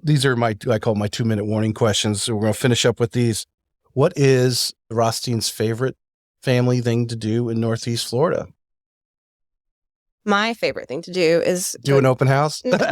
These are I call my 2-minute warning questions. So we're going to finish up with these. What is Rothstein's favorite family thing to do in Northeast Florida? My favorite thing to do is do an open house. That's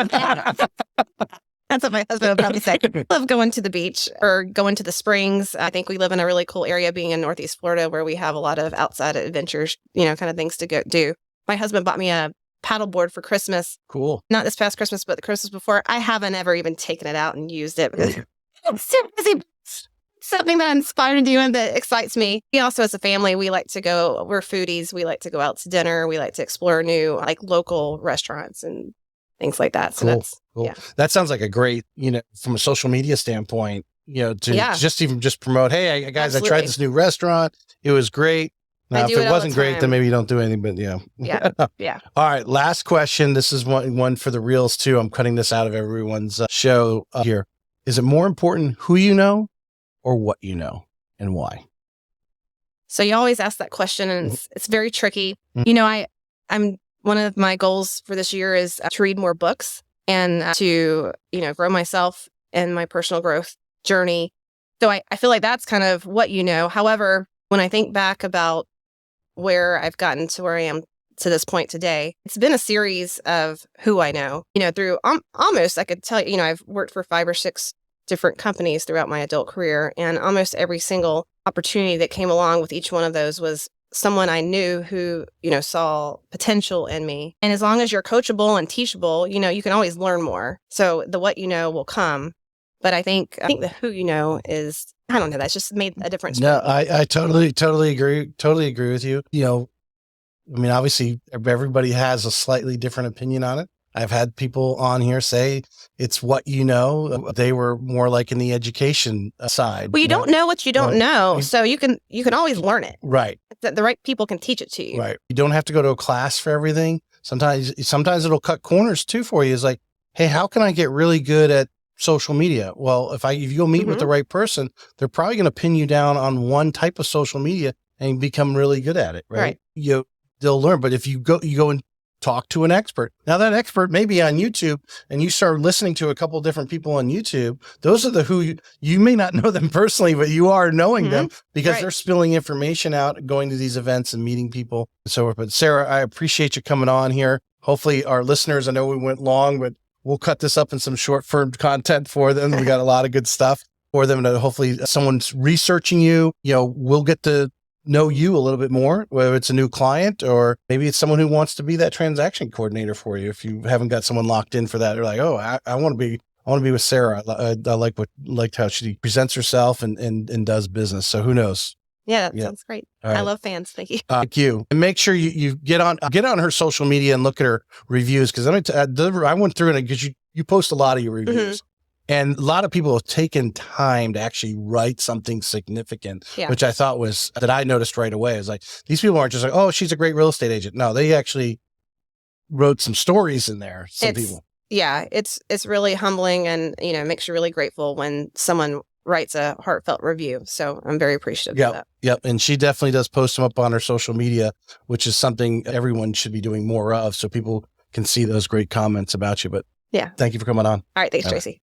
what my husband would probably say. I love going to the beach or going to the springs. I think we live in a really cool area being in Northeast Florida where we have a lot of outside adventures, kind of things to go do. My husband bought me a paddleboard for Christmas. Cool. Not this past Christmas, but the Christmas before. I haven't ever even taken it out and used it because it's so busy. Something that inspired you and that excites me. We also, as a family, we're foodies. We like to go out to dinner. We like to explore new, local restaurants and things like that. So that's cool. Yeah. That sounds like a great, from a social media standpoint, to just promote, hey, guys, Absolutely. I tried this new restaurant. It was great. Now, if it wasn't great, then maybe you don't do anything, but Yeah. All right. Last question. This is one for the reels too. I'm cutting this out of everyone's show here. Is it more important who you know or what you know and why? So you always ask that question and it's very tricky. I'm one of my goals for this year is to read more books and to, grow myself and my personal growth journey. So I feel like that's kind of what you know. However, when I think back about where I've gotten to where I am to this point today, it's been a series of who I know, through almost, I could tell you, I've worked for 5 or 6 different companies throughout my adult career, and almost every single opportunity that came along with each one of those was someone I knew who, saw potential in me. And as long as you're coachable and teachable, you can always learn more. So the what you know will come. But I think the who you know is, I don't know, that's just made a difference. No, I totally agree. Totally agree with you. I mean, obviously everybody has a slightly different opinion on it. I've had people on here say it's what you know. They were more like in the education side. Well, you don't know what you don't know. So you can always learn it. Right. The right people can teach it to you. Right. You don't have to go to a class for everything. Sometimes it'll cut corners too for you. It's like, hey, how can I get really good at social media? Well, if you go meet with the right person, they're probably going to pin you down on one type of social media and become really good at it. Right. They'll learn. But if you go and talk to an expert. Now that expert may be on YouTube and you start listening to a couple of different people on YouTube. Those are the who you may not know them personally, but you are knowing them because they're spilling information out, going to these events and meeting people and so forth. But Sarah, I appreciate you coming on here. Hopefully our listeners, I know we went long, but we'll cut this up in some short form content for them. We got a lot of good stuff for them to hopefully someone's researching you, we'll get to know you a little bit more, whether it's a new client or maybe it's someone who wants to be that transaction coordinator for you. If you haven't got someone locked in for that, they're like, oh, I want to be with Sarah. I liked how she presents herself and does business. So who knows? Yeah, that sounds great. Right. I love fans. Thank you. Thank you. And make sure you get on her social media and look at her reviews. Cause I went through it because you post a lot of your reviews. And a lot of people have taken time to actually write something significant, which I thought that I noticed right away. It's like, these people aren't just like, oh, she's a great real estate agent. No, they actually wrote some stories in there. People. Yeah, it's really humbling and, makes you really grateful when someone writes a heartfelt review. So I'm very appreciative of that. Yep. And she definitely does post them up on her social media, which is something everyone should be doing more of so people can see those great comments about you. But thank you for coming on. All right. Thanks, Tracy.